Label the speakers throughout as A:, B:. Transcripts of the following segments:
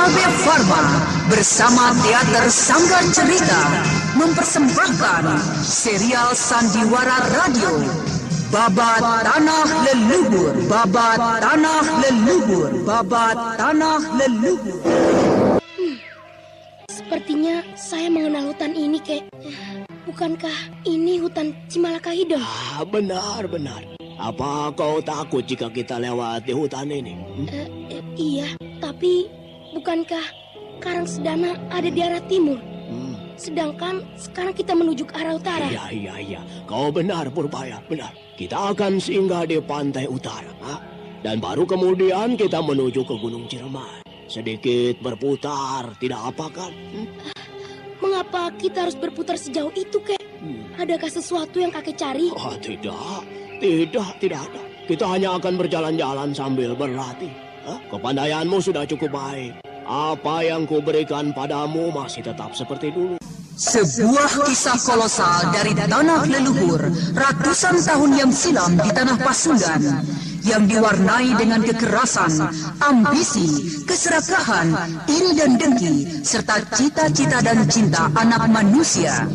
A: AB Pharma bersama Teater Sanggar Cerita mempersembahkan serial Sandiwara Radio Babat Tanah Leluhur, Babat Tanah Leluhur, Babat Tanah Leluhur.
B: Sepertinya saya mengenal hutan ini, Kek. Bukankah ini hutan Cimalakahideng?
C: Benar. Apa kau takut jika kita lewat di hutan ini?
B: Iya, tapi bukankah Karang Sedana ada di arah timur? Sedangkan sekarang kita menuju ke arah utara.
C: Iya. Kau benar, Purbaya, benar. Kita akan singgah di pantai utara. Dan baru kemudian kita menuju ke Gunung Ciremai. Sedikit berputar, tidak apa kan?
B: Mengapa kita harus berputar sejauh itu, Kek? Adakah sesuatu yang kakek cari?
C: Tidak ada. Kita hanya akan berjalan-jalan sambil berlatih. Kepandaianmu sudah cukup baik. Apa yang kuberikan padamu masih tetap seperti dulu.
A: Sebuah kisah kolosal dari tanah leluhur ratusan tahun yang silam di tanah Pasundan yang diwarnai dengan kekerasan, ambisi, keserakahan, iri dan dengki, serta cita-cita dan cinta anak manusia.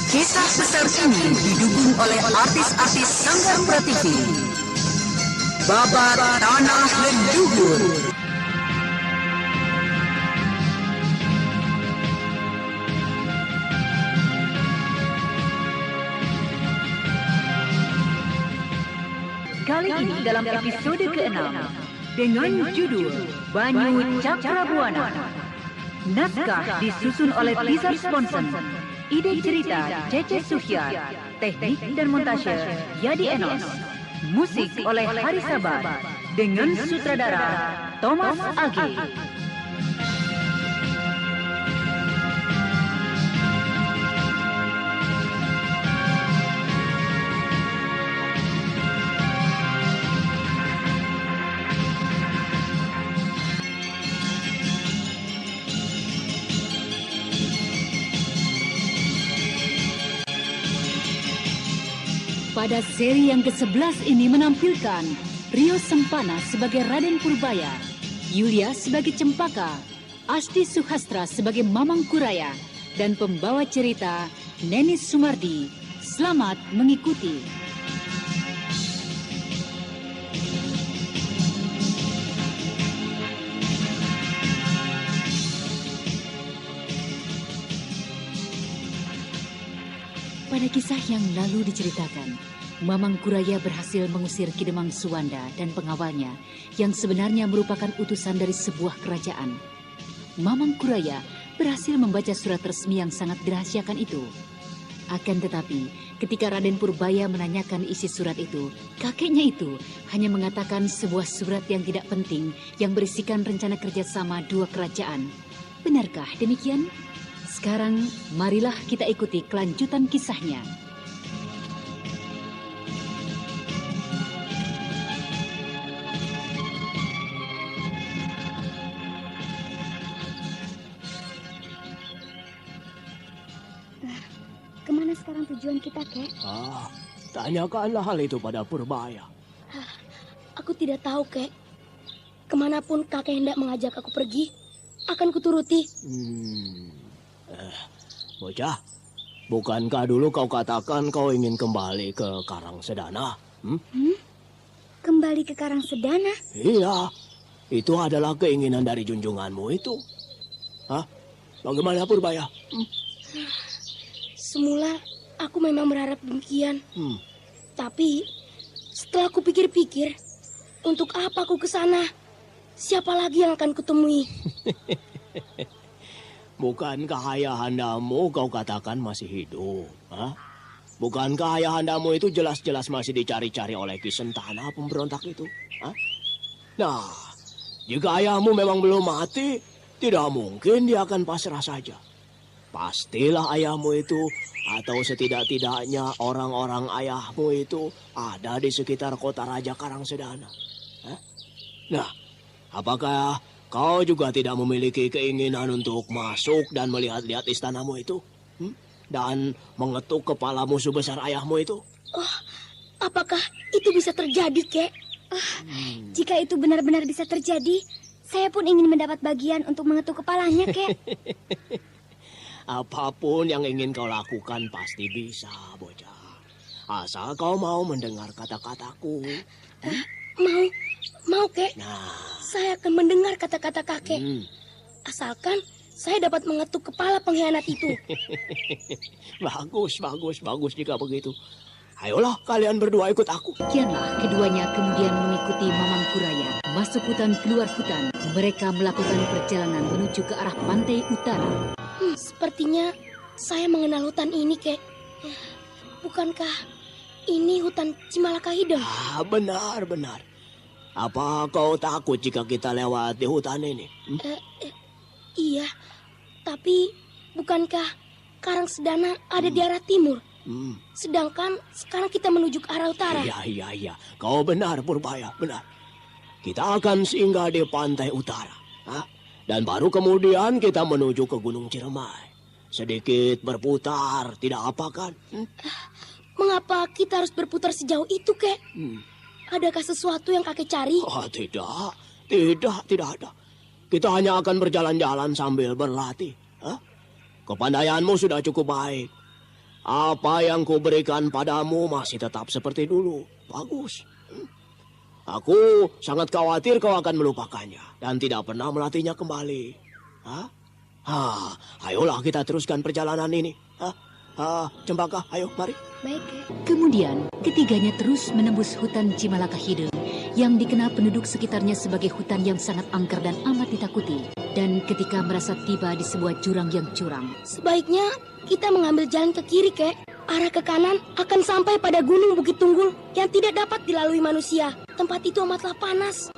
A: Kisah besar ini didukung oleh artis-artis Sanggar Prativi. Babat Tanah Leluhur.
D: Kali ini dalam episode ke-6 dengan judul Banyu Cakrabuana. Naskah disusun oleh Tizar Sponsen. Ide cerita Cece Suhyar, teknik dan montase Yadi Enos, musik oleh Hari Sabar dengan sutradara Thomas Agi. Pada seri yang ke-11 ini menampilkan Rio Sempana sebagai Raden Purbaya, Yulia sebagai Cempaka, Asti Suhastra sebagai Mamang Kuraya, dan pembawa cerita Neni Sumardi. Selamat mengikuti. Pada kisah yang lalu diceritakan, Mamang Kuraya berhasil mengusir Kidemang Suwanda dan pengawalnya yang sebenarnya merupakan utusan dari sebuah kerajaan. Mamang Kuraya berhasil membaca surat resmi yang sangat dirahasiakan itu. Akan tetapi, ketika Raden Purbaya menanyakan isi surat itu, kakeknya itu hanya mengatakan sebuah surat yang tidak penting yang berisikan rencana kerjasama dua kerajaan. Benarkah demikian? Sekarang, marilah kita ikuti kelanjutan kisahnya.
B: Kemana sekarang tujuan kita, Kek?
C: Tanyakanlah hal itu pada Purbaya.
B: Aku tidak tahu, Kek. Kemanapun kakek hendak mengajak aku pergi, akan kuturuti.
C: Bocah, bukankah dulu kau katakan kau ingin kembali ke Karang Sedana?
B: Kembali ke Karang Sedana?
C: Iya, itu adalah keinginan dari junjunganmu itu. Bagaimana Purbaya?
B: Semula aku memang berharap demikian. Tapi setelah aku pikir-pikir, untuk apa aku ke sana? Siapa lagi yang akan kutemui?
C: Bukankah ayahandamu kau katakan masih hidup? Bukankah ayahandamu itu jelas-jelas masih dicari-cari oleh Ki Sentana pemberontak itu? Nah, jika ayahmu memang belum mati, tidak mungkin dia akan pasrah saja. Pastilah ayahmu itu, atau setidak-tidaknya orang-orang ayahmu itu ada di sekitar kota Raja Karang Sedana. Nah, apakah Kau juga tidak memiliki keinginan untuk masuk dan melihat-lihat istanamu itu? Dan mengetuk kepala musuh besar ayahmu itu?
B: Oh, apakah itu bisa terjadi, Kek?
E: Jika itu benar-benar bisa terjadi, saya pun ingin mendapat bagian untuk mengetuk kepalanya, Kek.
C: Apapun yang ingin kau lakukan pasti bisa, bocah. Asal kau mau mendengar kata-kataku.
B: Mau, Kek.
C: Nah,
B: Saya akan mendengar kata-kata kakek. Asalkan saya dapat mengetuk kepala pengkhianat itu.
C: bagus jika begitu. Ayolah kalian berdua ikut aku.
D: Kianlah keduanya kemudian mengikuti Mamang Kuraya masuk hutan keluar hutan. Mereka melakukan perjalanan menuju ke arah pantai utara.
B: Sepertinya saya mengenal hutan ini, Kek. Bukankah ini hutan Cimalaka Hideng?
C: Benar. Apa kau takut jika kita lewat di hutan ini?
B: Iya, tapi bukankah Karang Sedana ada di arah timur? Sedangkan sekarang kita menuju ke arah utara.
C: Iya. Kau benar, Purbaya, benar. Kita akan singgah di pantai utara. Dan baru kemudian kita menuju ke Gunung Ciremai. Sedikit berputar, tidak apa kan?
B: Mengapa kita harus berputar sejauh itu, Kek? Adakah sesuatu yang kakek cari?
C: Tidak ada. Kita hanya akan berjalan-jalan sambil berlatih. Kepandaianmu sudah cukup baik. Apa yang kuberikan padamu masih tetap seperti dulu. Bagus. Aku sangat khawatir kau akan melupakannya dan tidak pernah melatihnya kembali. Ayolah kita teruskan perjalanan ini. Cempaka, ayo mari.
E: Baik, Kek.
D: Kemudian ketiganya terus menembus hutan Cimalaka Hideng yang dikenal penduduk sekitarnya sebagai hutan yang sangat angker dan amat ditakuti. Dan ketika merasa tiba di sebuah jurang yang curam,
B: Sebaiknya kita mengambil jalan ke kiri, Kek. Arah ke kanan akan sampai pada Gunung Bukit Tunggul yang tidak dapat dilalui manusia. Tempat itu amatlah panas.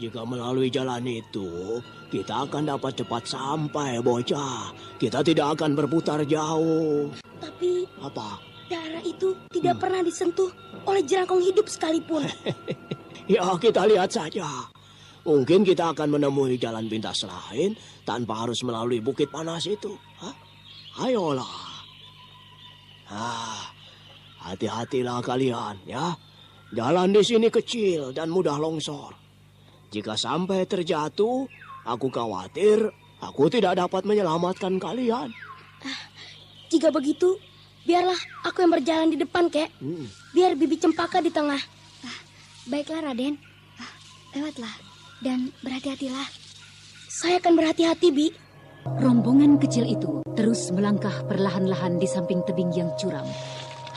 C: Jika melalui jalan itu, kita akan dapat cepat sampai, bocah. Kita tidak akan berputar jauh.
B: Tapi
C: Apa?
B: daerah itu tidak pernah disentuh oleh jerangkong hidup sekalipun.
C: Ya, kita lihat saja. Mungkin kita akan menemui jalan pintas lain tanpa harus melalui bukit panas itu. Ayolah. Hati-hatilah kalian, ya. Jalan di sini kecil dan mudah longsor. Jika sampai terjatuh, aku khawatir aku tidak dapat menyelamatkan kalian.
B: Jika begitu, biarlah aku yang berjalan di depan, Kek. Biar Bibi Cempaka di tengah.
E: Baiklah, Raden. Lewatlah dan berhati-hatilah.
B: Saya akan berhati-hati, Bi.
D: rombongan kecil itu terus melangkah perlahan-lahan di samping tebing yang curam.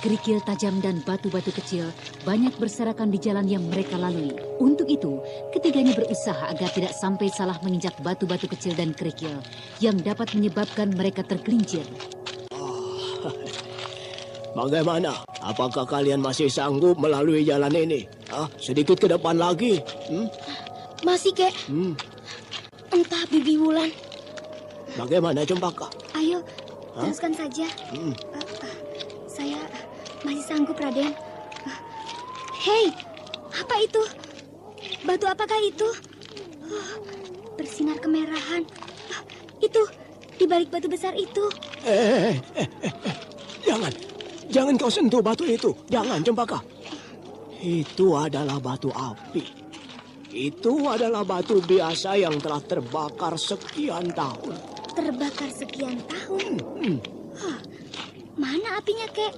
D: Kerikil tajam dan batu-batu kecil banyak berserakan di jalan yang mereka lalui. Untuk itu, ketiganya berusaha agar tidak sampai salah menginjak batu-batu kecil dan kerikil yang dapat menyebabkan mereka tergelincir.
C: Bagaimana? Apakah kalian masih sanggup melalui jalan ini? Sedikit ke depan lagi.
B: Masih, Kek. Entah, Bibi Wulan.
C: Bagaimana, Cempaka?
E: Ayo, teruskan saja. Saya masih sanggup, Raden. Hei, apa itu? Batu apakah itu? Bersinar kemerahan. Itu, di balik batu besar itu.
C: Jangan kau sentuh batu itu. Jangan, Cempaka. Itu adalah batu api. Itu adalah batu biasa yang telah terbakar sekian tahun.
E: Terbakar sekian tahun? Mana apinya, Kek?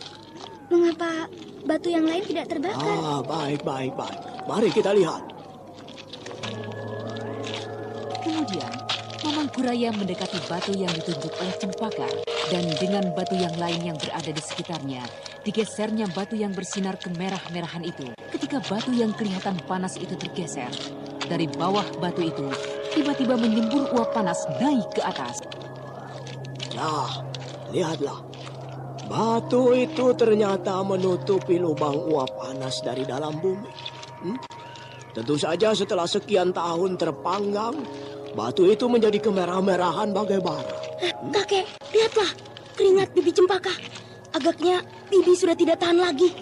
E: Mengapa batu yang lain tidak terbakar?
C: Baik. Mari kita lihat.
D: Kemudian, Mamang Kuraya mendekati batu yang ditunjuk oleh Cempaka. Dan dengan batu yang lain yang berada di sekitarnya, digesernya batu yang bersinar kemerah-merahan itu. Ketika batu yang kelihatan panas itu tergeser, dari bawah batu itu, tiba-tiba menyembur uap panas naik ke atas.
C: Nah, lihatlah. Batu itu ternyata menutupi lubang uap panas dari dalam bumi. Tentu saja setelah sekian tahun terpanggang, batu itu menjadi kemerah-merahan bagai bara.
B: Kakek, lihatlah. Keringat Bibi Cempaka. Agaknya Bibi sudah tidak tahan lagi.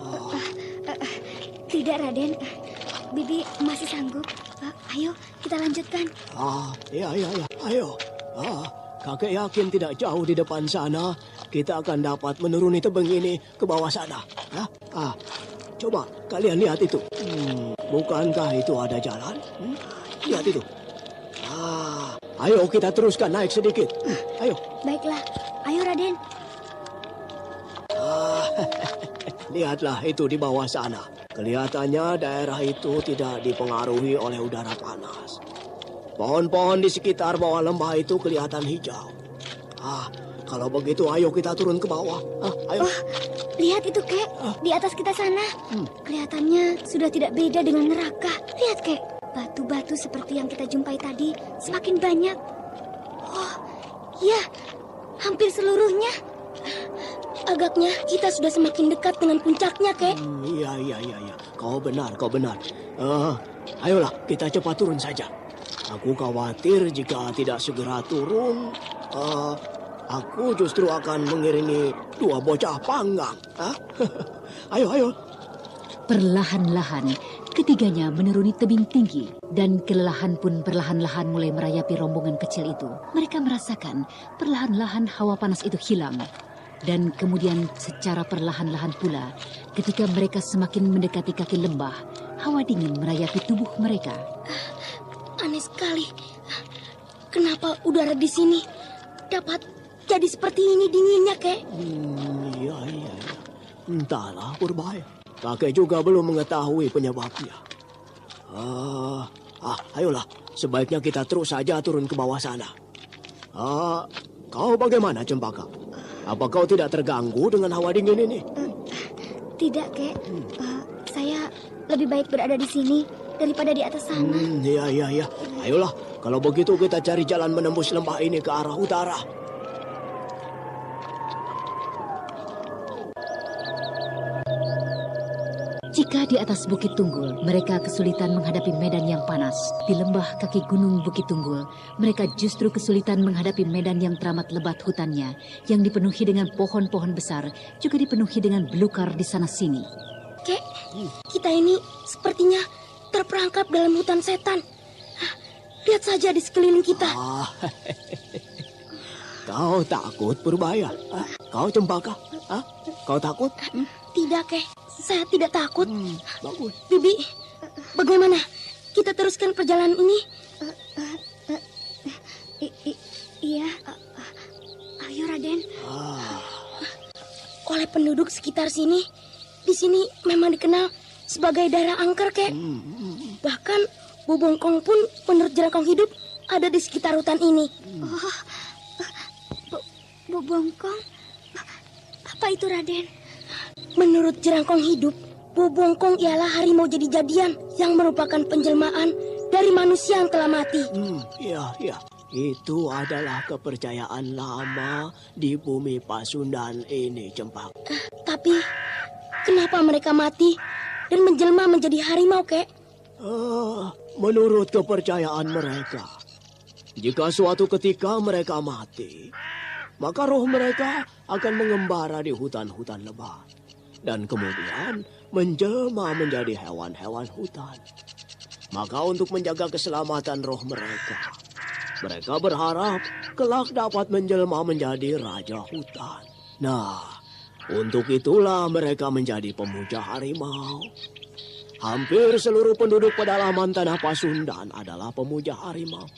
E: Tidak, Raden. Bibi masih sanggup. Ayo, kita lanjutkan.
C: Iya, ayo. Kakek yakin tidak jauh di depan sana kita akan dapat menuruni tebing ini ke bawah sana. Ya? Coba kalian lihat itu. Bukankah itu ada jalan? Lihat itu. Ayo kita teruskan naik sedikit. Ayo.
E: Baiklah, ayo Raden.
C: Lihatlah itu di bawah sana. Kelihatannya daerah itu tidak dipengaruhi oleh udara panas. Pohon-pohon di sekitar bawah lembah itu kelihatan hijau. Kalau begitu ayo kita turun ke bawah. Ayo.
E: Lihat itu, Kek. Di atas kita sana. Kelihatannya sudah tidak beda dengan neraka. Lihat, Kek. Batu-batu seperti yang kita jumpai tadi semakin banyak. Oh, ya. Hampir seluruhnya.
B: Agaknya kita sudah semakin dekat dengan puncaknya, Kek.
C: Iya. Kau benar. Ayolah, kita cepat turun saja. Aku khawatir jika tidak segera turun, aku justru akan mengiringi dua bocah panggang. Ayo.
D: Perlahan-lahan, ketiganya menuruni tebing tinggi dan kelelahan pun perlahan-lahan mulai merayapi rombongan kecil itu. Mereka merasakan perlahan-lahan hawa panas itu hilang. Dan kemudian secara perlahan-lahan pula, ketika mereka semakin mendekati kaki lembah, hawa dingin merayapi tubuh mereka.
B: Aneh sekali. Kenapa udara di sini dapat jadi seperti ini dinginnya, Kek?
C: Iya. Entahlah, Purbaya. Kakek juga belum mengetahui penyebabnya. Ayolah, sebaiknya kita terus saja turun ke bawah sana. Kau bagaimana, Cempaka? Apa kau tidak terganggu dengan hawa dingin ini?
E: Tidak, Kek. Saya lebih baik berada di sini daripada di atas sana.
C: Iya. Ayolah, kalau begitu kita cari jalan menembus lembah ini ke arah utara.
D: Jika di atas Bukit Tunggul, mereka kesulitan menghadapi medan yang panas. Di lembah kaki gunung Bukit Tunggul, mereka justru kesulitan menghadapi medan yang teramat lebat hutannya, yang dipenuhi dengan pohon-pohon besar, juga dipenuhi dengan belukar di sana-sini.
B: Kek, kita ini sepertinya terperangkap dalam hutan setan. Lihat saja di sekeliling kita.
C: Kau takut, Purbaya? Kau, Cempaka? Kau takut?
B: Tidak, Kek. Saya tidak takut.
C: Bagus.
B: Bibi, bagaimana? Kita teruskan perjalanan ini?
E: Iya. Ayo, Raden.
B: Oleh penduduk sekitar sini, di sini memang dikenal sebagai daerah angker, Kek. Bahkan Bobongkong pun menurut Jerangkong Hidup ada di sekitar hutan ini.
E: Bobongkong? Apa itu, Raden?
B: Menurut Jerangkong Hidup, Bobongkong ialah harimau jadi-jadian yang merupakan penjelmaan dari manusia yang telah mati.
C: Iya. Itu adalah kepercayaan lama di bumi Pasundan ini, Cempaka.
B: Tapi kenapa mereka mati dan menjelma menjadi harimau, Kek?
C: Menurut kepercayaan mereka, jika suatu ketika mereka mati, maka roh mereka akan mengembara di hutan-hutan lebat dan kemudian menjelma menjadi hewan-hewan hutan. Maka untuk menjaga keselamatan roh mereka berharap kelak dapat menjelma menjadi raja hutan. Nah, untuk itulah mereka menjadi pemuja harimau. Hampir seluruh penduduk pedalaman tanah Pasundan adalah pemuja harimau.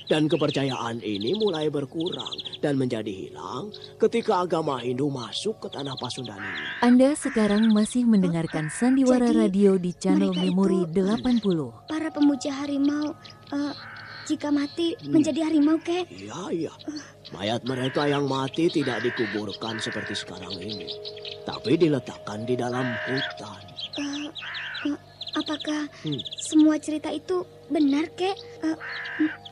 C: Dan kepercayaan ini mulai berkurang dan menjadi hilang ketika agama Hindu masuk ke tanah Pasundan ini.
F: Anda sekarang masih mendengarkan Sandiwara
E: Jadi,
F: Radio di channel
E: mereka
F: Memori
E: itu
F: 80.
E: Para pemuja harimau, jika mati menjadi harimau, Kek.
C: Iya. Mayat mereka yang mati tidak dikuburkan seperti sekarang ini, tapi diletakkan di dalam hutan.
E: Apakah semua cerita itu benar, Kek?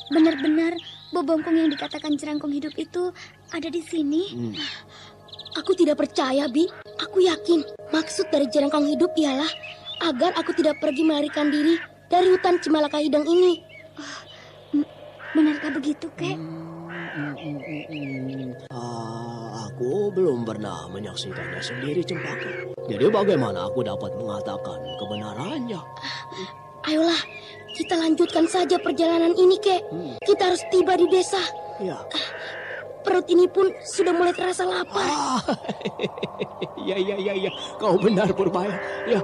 E: Benar-benar Bobongkong yang dikatakan Jerangkong Hidup itu ada di sini?
B: Aku tidak percaya, Bi. Aku yakin maksud dari Jerangkong Hidup ialah agar aku tidak pergi melarikan diri dari hutan Cimalaka Hideng ini.
E: Benarkah begitu, Kek?
C: Aku belum pernah menyaksikannya sendiri, Cempaka. Jadi bagaimana aku dapat mengatakan kebenarannya?
B: Ayolah, kita lanjutkan saja perjalanan ini, Kek. Kita harus tiba di desa.
C: Ya.
B: Perut ini pun sudah mulai terasa lapar.
C: Ya. Kau benar, Purbaya. Ya,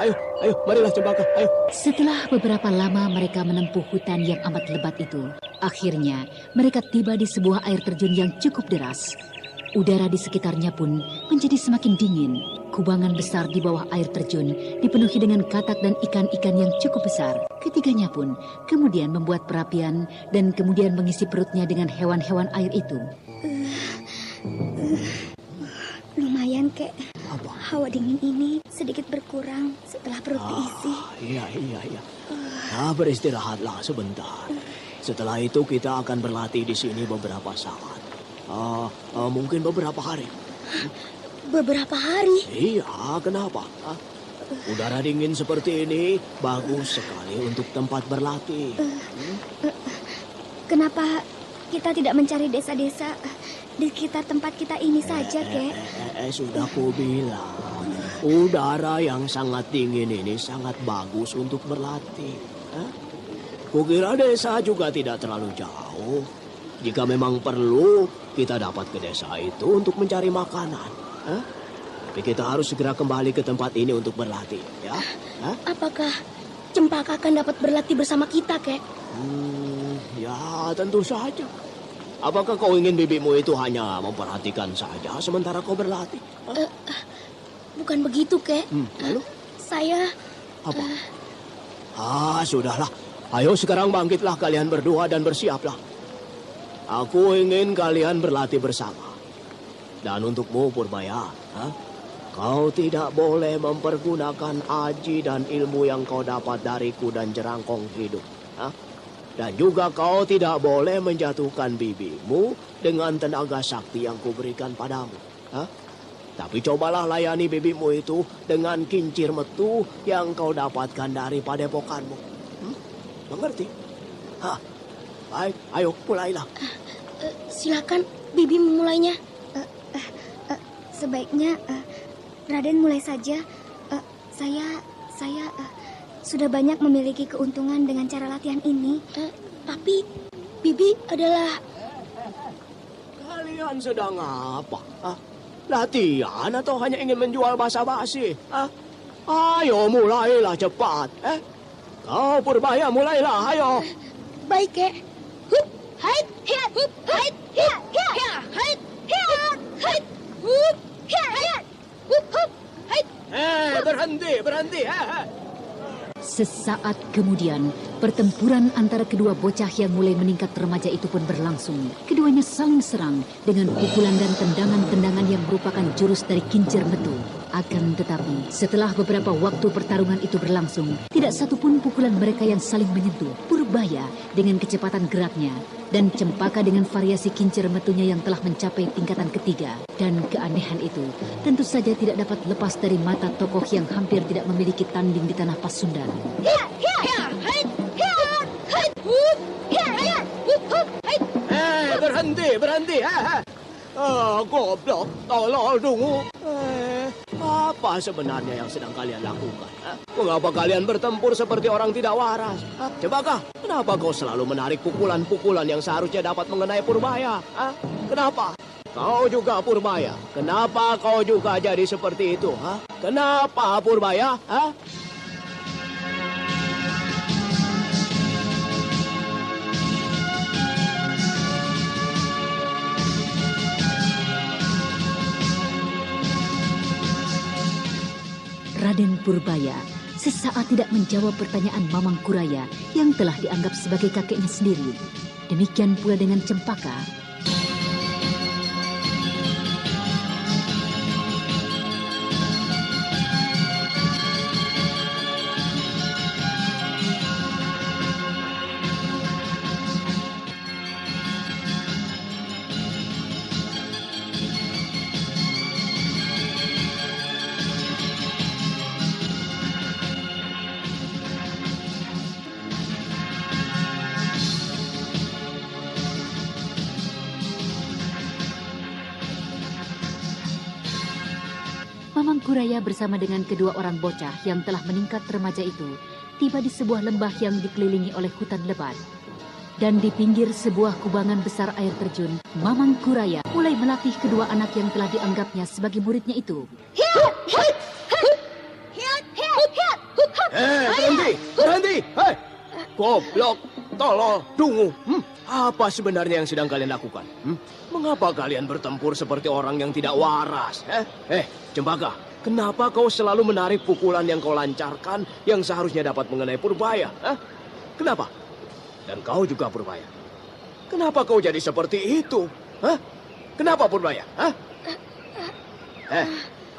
C: ayo, marilah Cempaka, ayo.
D: Setelah beberapa lama mereka menempuh hutan yang amat lebat itu, akhirnya mereka tiba di sebuah air terjun yang cukup deras. Udara di sekitarnya pun menjadi semakin dingin. Kubangan besar di bawah air terjun dipenuhi dengan katak dan ikan-ikan yang cukup besar. Ketiganya pun kemudian membuat perapian dan kemudian mengisi perutnya dengan hewan-hewan air itu.
E: Lumayan, Kek.
C: Apa?
E: Hawa dingin ini sedikit berkurang setelah perut diisi.
C: Iya. Nah, beristirahatlah sebentar. Setelah itu kita akan berlatih di sini beberapa saat. Mungkin beberapa hari.
B: Beberapa hari?
C: Iya, kenapa? Udara dingin seperti ini bagus sekali untuk tempat berlatih.
E: Kenapa kita tidak mencari desa-desa di sekitar tempat kita ini saja, Kek?
C: Sudah ku bilang. Udara yang sangat dingin ini sangat bagus untuk berlatih. Kukira desa juga tidak terlalu jauh. Jika memang perlu, kita dapat ke desa itu untuk mencari makanan. Tapi kita harus segera kembali ke tempat ini untuk berlatih, ya.
B: Apakah Cempaka akan dapat berlatih bersama kita, Kek?
C: Ya, tentu saja. Apakah kau ingin bibimu itu hanya memperhatikan saja sementara kau berlatih?
B: Bukan begitu, Kek.
C: Lalu?
B: Saya...
C: Apa? Sudahlah. Ayo sekarang bangkitlah kalian berdua dan bersiaplah. Aku ingin kalian berlatih bersama. Dan untukmu, Purbaya, kau tidak boleh mempergunakan aji dan ilmu yang kau dapat dariku dan jerangkong hidup. Dan juga kau tidak boleh menjatuhkan bibimu dengan tenaga sakti yang kuberikan padamu. Tapi cobalah layani bibimu itu dengan kincir metu yang kau dapatkan dari padepokanmu. Mengerti? Baik, ayo mulailah.
B: Silakan, Bibi memulainya.
E: Sebaiknya Raden mulai saja. Saya sudah banyak memiliki keuntungan dengan cara latihan ini.
B: Tapi Bibi adalah...
C: Kalian sedang apa? Latihan atau hanya ingin menjual basa-basi? Ayo mulailah cepat. Kau Purbaya mulailah, ayo.
B: Baik, Kek. Hup, hait, hiat, hup, hait, hiat, hiat, hait, hiat, hait, hup, hiat, hup, hup, hait.
C: Berhenti.
D: Sesaat kemudian, pertempuran antara kedua bocah yang mulai meningkat remaja itu pun berlangsung. Keduanya saling serang dengan pukulan dan tendangan-tendangan yang merupakan jurus dari kincir metu. Akan tetapi, setelah beberapa waktu pertarungan itu berlangsung, tidak satupun pukulan mereka yang saling menyentuh. Purbaya dengan kecepatan geraknya, dan Cempaka dengan variasi kincir metunya yang telah mencapai tingkatan ketiga. Dan keanehan itu tentu saja tidak dapat lepas dari mata tokoh yang hampir tidak memiliki tanding di tanah Pasundan.
C: Berhenti. Goblok, tolol dungu. Apa sebenarnya yang sedang kalian lakukan? Mengapa kalian bertempur seperti orang tidak waras? Cempaka, kenapa kau selalu menarik pukulan-pukulan yang seharusnya dapat mengenai Purbaya? Kenapa? Kau juga Purbaya. Kenapa kau juga jadi seperti itu? Kenapa Purbaya?
D: Raden Purbaya sesaat tidak menjawab pertanyaan Mamang Kuraya yang telah dianggap sebagai kakeknya sendiri. Demikian pula dengan Cempaka. Mamang Kuraya bersama dengan kedua orang bocah yang telah meningkat remaja itu tiba di sebuah lembah yang dikelilingi oleh hutan lebat. Dan di pinggir sebuah kubangan besar air terjun, Mamang Kuraya mulai melatih kedua anak yang telah dianggapnya sebagai muridnya itu.
C: Berhenti! Hei! Goblok, tolol, dungu. Apa sebenarnya yang sedang kalian lakukan? Mengapa kalian bertempur seperti orang yang tidak waras? Cempaka, kenapa kau selalu menarik pukulan yang kau lancarkan yang seharusnya dapat mengenai Purbaya? Kenapa? Dan kau juga Purbaya. Kenapa kau jadi seperti itu? Kenapa Purbaya?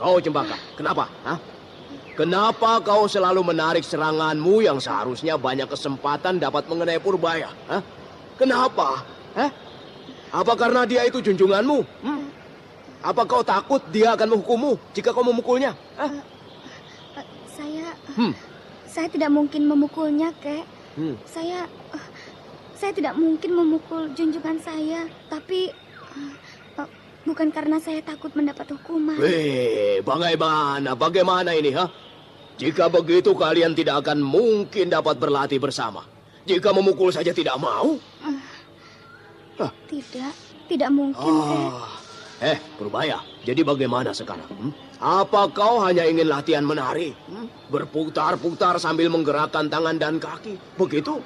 C: Kau Cempaka, kenapa? Kenapa kau selalu menarik seranganmu yang seharusnya banyak kesempatan dapat mengenai Purbaya? Kenapa? Apa karena dia itu junjunganmu? Apa kau takut dia akan menghukummu jika kau memukulnya?
E: Saya tidak mungkin memukulnya, Kek. Saya tidak mungkin memukul junjungan saya, tapi bukan karena saya takut mendapat hukuman.
C: Bagaimana ini, Jika begitu kalian tidak akan mungkin dapat berlatih bersama. Jika memukul saja tidak mau?
E: Tidak mungkin, Kek.
C: Purbaya, jadi bagaimana sekarang? Apa kau hanya ingin latihan menari? Berputar-putar sambil menggerakkan tangan dan kaki? Begitu?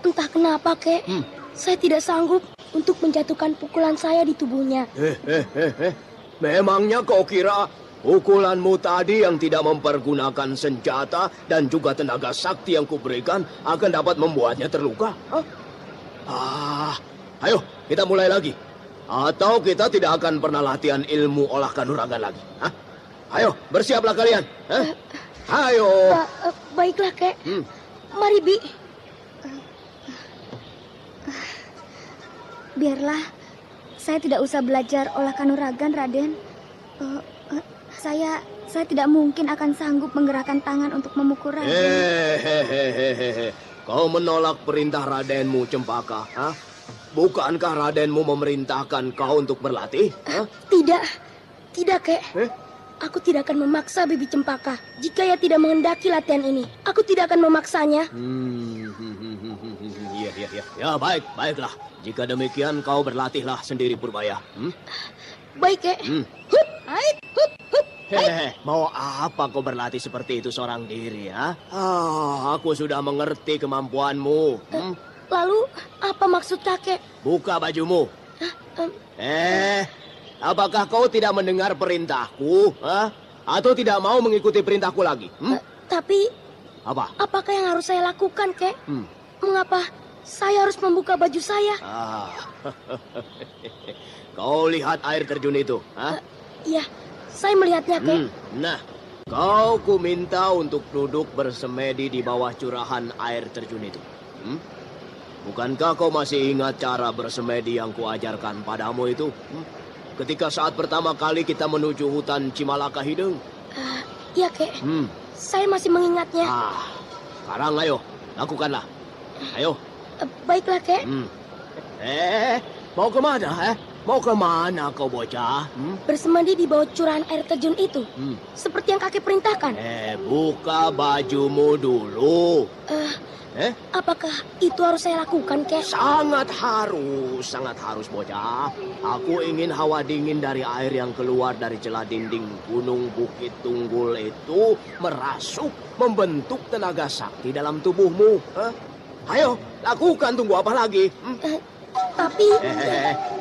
B: Entah kenapa, Kek. Saya tidak sanggup untuk menjatuhkan pukulan saya di tubuhnya.
C: Memangnya kau kira pukulanmu tadi yang tidak mempergunakan senjata dan juga tenaga sakti yang kuberikan akan dapat membuatnya terluka? Ayo, kita mulai lagi. Atau kita tidak akan pernah latihan ilmu olah kanuragan lagi. Ayo, bersiaplah kalian. Ayo.
B: Baiklah, Kek. Mari, Bi.
E: Biarlah, saya tidak usah belajar olah kanuragan, Raden. Saya tidak mungkin akan sanggup menggerakkan tangan untuk memukul Raden.
C: Kau menolak perintah Radenmu, Cempaka? Bukankah Radenmu memerintahkan kau untuk berlatih?
B: Tidak, Kek. Aku tidak akan memaksa Bibi Cempaka. Jika ia tidak menghendaki latihan ini, aku tidak akan memaksanya.
C: Ya, baiklah. Jika demikian, kau berlatihlah sendiri, Purbaya.
B: Baik, Kek.
C: Mau apa kau berlatih seperti itu seorang diri, aku sudah mengerti kemampuanmu.
B: Lalu, apa maksud kakek?
C: Buka bajumu. Apakah kau tidak mendengar perintahku? Atau tidak mau mengikuti perintahku lagi?
B: Tapi, apakah yang harus saya lakukan, Kek? Mengapa saya harus membuka baju saya?
C: Kau lihat air terjun itu?
B: Iya, saya melihatnya, Kek.
C: Nah, kau ku minta untuk duduk bersemedi di bawah curahan air terjun itu. Bukankah kau masih ingat cara bersemedi yang kuajarkan padamu itu? Ketika saat pertama kali kita menuju hutan Cimalaka Hideng?
B: Iya, Kek. Saya masih mengingatnya.
C: Sekarang ayo, lakukanlah. Ayo.
B: Baiklah, Kek.
C: Mau kemana, Mau kemana kau bocah?
B: Bersemedi di bawah curahan air terjun itu. Seperti yang kakek perintahkan.
C: Buka bajumu dulu.
B: Apakah itu harus saya lakukan, Kek?
C: Sangat harus, bocah. Aku ingin hawa dingin dari air yang keluar dari celah dinding gunung Bukit Tunggul itu merasuk, membentuk tenaga sakti dalam tubuhmu. Ayo, lakukan, tunggu apa lagi?
B: Tapi...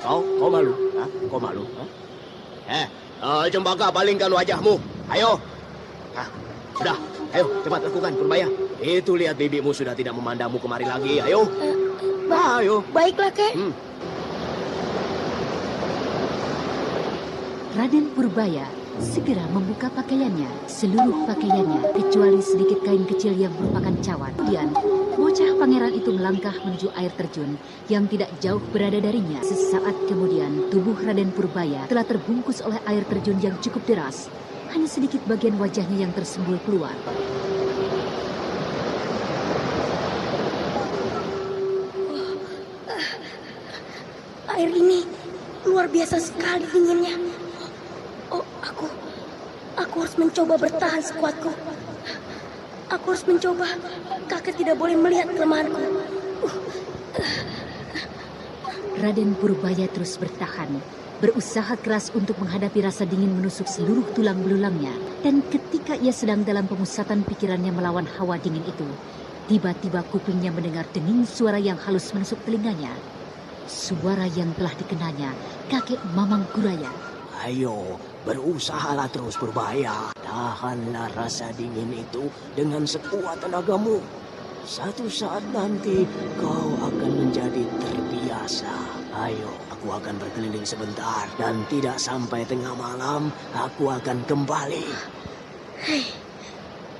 C: Kau malu? Kau malu? Cempaka, palingkan wajahmu. Ayo. Sudah. Ayo, cepat lakukan, Purbaya. Itu lihat bibimu sudah tidak memandangmu kemari lagi. Ayo. Ayo.
B: Baiklah, Kek.
D: Raden Purbaya segera membuka pakaiannya. Seluruh pakaiannya, kecuali sedikit kain kecil yang merupakan cawan. Kemudian, bocah pangeran itu melangkah menuju air terjun yang tidak jauh berada darinya. Sesaat kemudian, tubuh Raden Purbaya telah terbungkus oleh air terjun yang cukup deras. Hanya sedikit bagian wajahnya yang tersembul keluar.
B: Air ini luar biasa sekali dinginnya. Aku harus mencoba bertahan sekuatku. Aku harus mencoba. Kakek tidak boleh melihat kelemahanku.
D: Raden Purbaya terus bertahan, berusaha keras untuk menghadapi rasa dingin menusuk seluruh tulang belulangnya. Dan ketika ia sedang dalam pemusatan pikirannya melawan hawa dingin itu, tiba-tiba kupingnya mendengar denging suara yang halus menusuk telinganya. Suara yang telah dikenanya kakek Mamang Kuraya.
C: Ayo, berusahalah terus Purbaya. Tahanlah rasa dingin itu dengan sekuat tenagamu. Satu saat nanti kau akan menjadi terbiasa. Ayo, aku akan berkeliling sebentar dan tidak sampai tengah malam aku akan kembali.
B: Hei,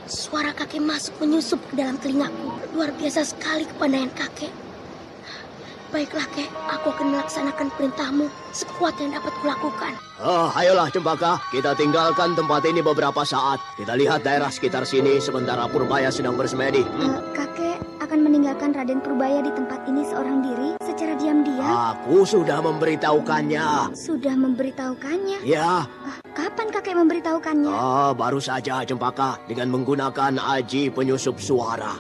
B: suara kakek masuk menyusup ke dalam telingaku. Luar biasa sekali kepandaian kakek. Baiklah, Kek. Aku akan melaksanakan perintahmu sekuat yang dapat kulakukan.
C: Ayolah Cempaka, kita tinggalkan tempat ini beberapa saat. Kita lihat daerah sekitar sini sementara Purbaya sedang bersemedi.
E: Kakek akan meninggalkan Raden Purbaya di tempat ini seorang diri secara diam-diam.
C: Aku sudah memberitahukannya.
E: Sudah memberitahukannya?
C: Ya.
E: Kapan kakek memberitahukannya?
C: Baru saja Cempaka dengan menggunakan aji penyusup suara.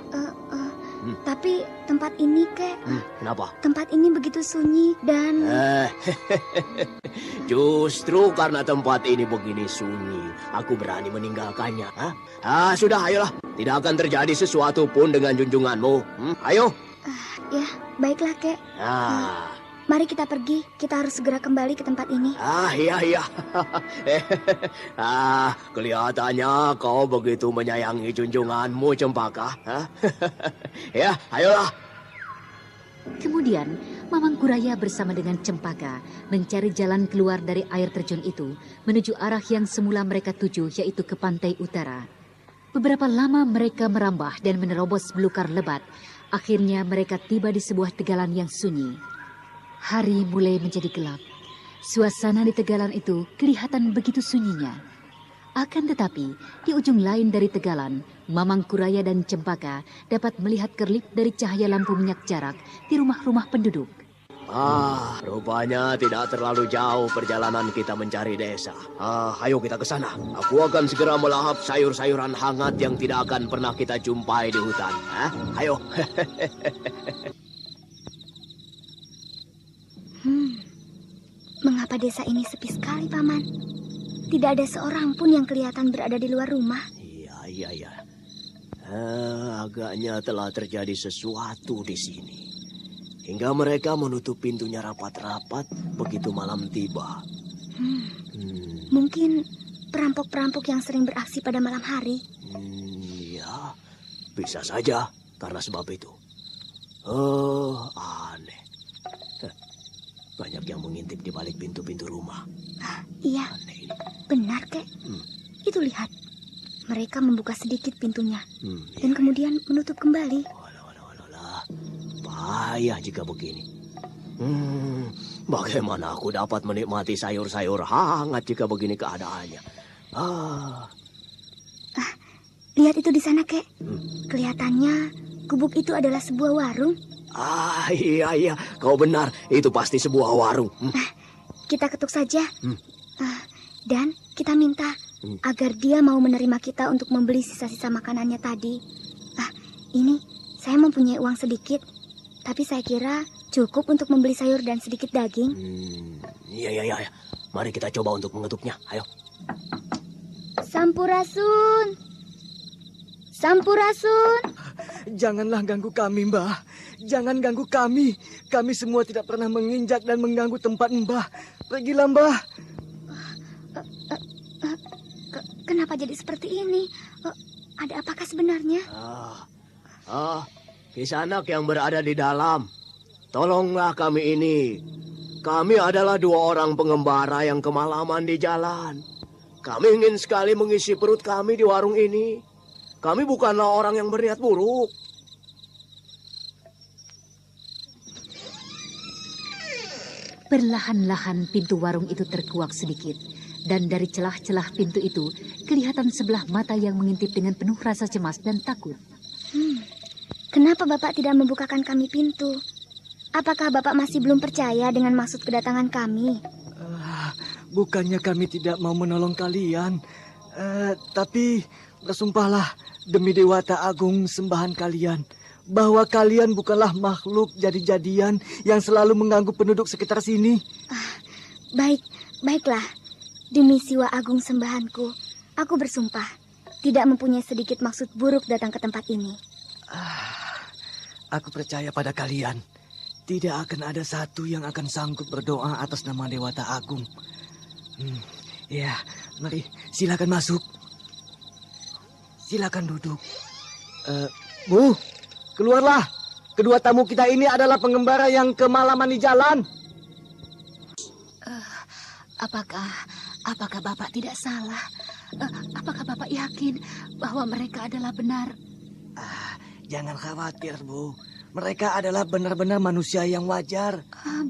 E: Tapi tempat ini, Kek.
C: Kenapa?
E: Tempat ini begitu sunyi dan...
C: Justru karena tempat ini begini sunyi, aku berani meninggalkannya. Sudah, ayolah. Tidak akan terjadi sesuatu pun dengan junjunganmu. Ayo.
E: Ya, baiklah, Kek. Mari kita pergi. Kita harus segera kembali ke tempat ini.
C: Iya. Kelihatannya kau begitu menyayangi junjunganmu, Cempaka. Ya, ayolah.
D: Kemudian, Mamang Kuraya bersama dengan Cempaka mencari jalan keluar dari air terjun itu menuju arah yang semula mereka tuju, yaitu ke pantai utara. Beberapa lama mereka merambah dan menerobos belukar lebat. Akhirnya mereka tiba di sebuah tegalan yang sunyi. Hari mulai menjadi gelap. Suasana di tegalan itu kelihatan begitu sunyinya. Akan tetapi, di ujung lain dari tegalan, Mamang Kuraya dan Cempaka dapat melihat kerlip dari cahaya lampu minyak jarak di rumah-rumah penduduk.
C: Rupanya tidak terlalu jauh perjalanan kita mencari desa. Ayo kita ke sana. Aku akan segera melahap sayur-sayuran hangat yang tidak akan pernah kita jumpai di hutan. Ayo.
E: Mengapa desa ini sepi sekali, Paman? Tidak ada seorang pun yang kelihatan berada di luar rumah.
C: Iya. Agaknya telah terjadi sesuatu di sini. Hingga mereka menutup pintunya rapat-rapat begitu malam tiba.
E: Mungkin perampok-perampok yang sering beraksi pada malam hari.
C: Ya, bisa saja karena sebab itu. Aneh. Banyak yang mengintip di balik pintu-pintu rumah.
E: Iya,
C: aneh ini.
E: Benar, Kek. Itu lihat. Mereka membuka sedikit pintunya. Dan kemudian menutup kembali.
C: Payah jika begini. Bagaimana aku dapat menikmati sayur-sayur hangat jika begini keadaannya?
E: Lihat itu di sana, Kek. Kelihatannya gubuk itu adalah sebuah warung.
C: Iya, kau benar. Itu pasti sebuah warung.
E: Kita ketuk saja. Dan kita minta agar dia mau menerima kita untuk membeli sisa-sisa makanannya tadi. Ini saya mempunyai uang sedikit, tapi saya kira cukup untuk membeli sayur dan sedikit daging.
C: Iya. Mari kita coba untuk mengetuknya. Ayo.
E: Sampurasun.
G: Janganlah ganggu kami, Mbah. Jangan ganggu kami. Kami semua tidak pernah menginjak dan mengganggu tempat Mbah. Pergilah, Mbah.
E: Kenapa jadi seperti ini? Ada apakah sebenarnya?
C: Kisanak yang berada di dalam. Tolonglah kami ini. Kami adalah 2 orang pengembara yang kemalaman di jalan. Kami ingin sekali mengisi perut kami di warung ini. Kami bukanlah orang yang berniat buruk.
D: Perlahan-lahan pintu warung itu terkuak sedikit. Dan dari celah-celah pintu itu, kelihatan sebelah mata yang mengintip dengan penuh rasa cemas dan takut.
E: Kenapa Bapak tidak membukakan kami pintu? Apakah Bapak masih belum percaya dengan maksud kedatangan kami?
G: Bukannya kami tidak mau menolong kalian. Tapi bersumpahlah demi Dewata Agung sembahan kalian, bahwa kalian bukanlah makhluk jadi-jadian yang selalu mengganggu penduduk sekitar sini.
E: Baiklah. Demi Siwa Agung sembahanku, aku bersumpah tidak mempunyai sedikit maksud buruk datang ke tempat ini.
G: Aku percaya pada kalian. Tidak akan ada satu yang akan sanggup berdoa atas nama Dewata Agung. Ya, mari silakan masuk. Silakan duduk. Bu, keluarlah. Kedua tamu kita ini adalah pengembara yang kemalaman di jalan.
D: Apakah Bapak tidak salah? Apakah Bapak yakin bahwa mereka adalah benar?
G: Jangan khawatir, Bu. Mereka adalah benar-benar manusia yang wajar.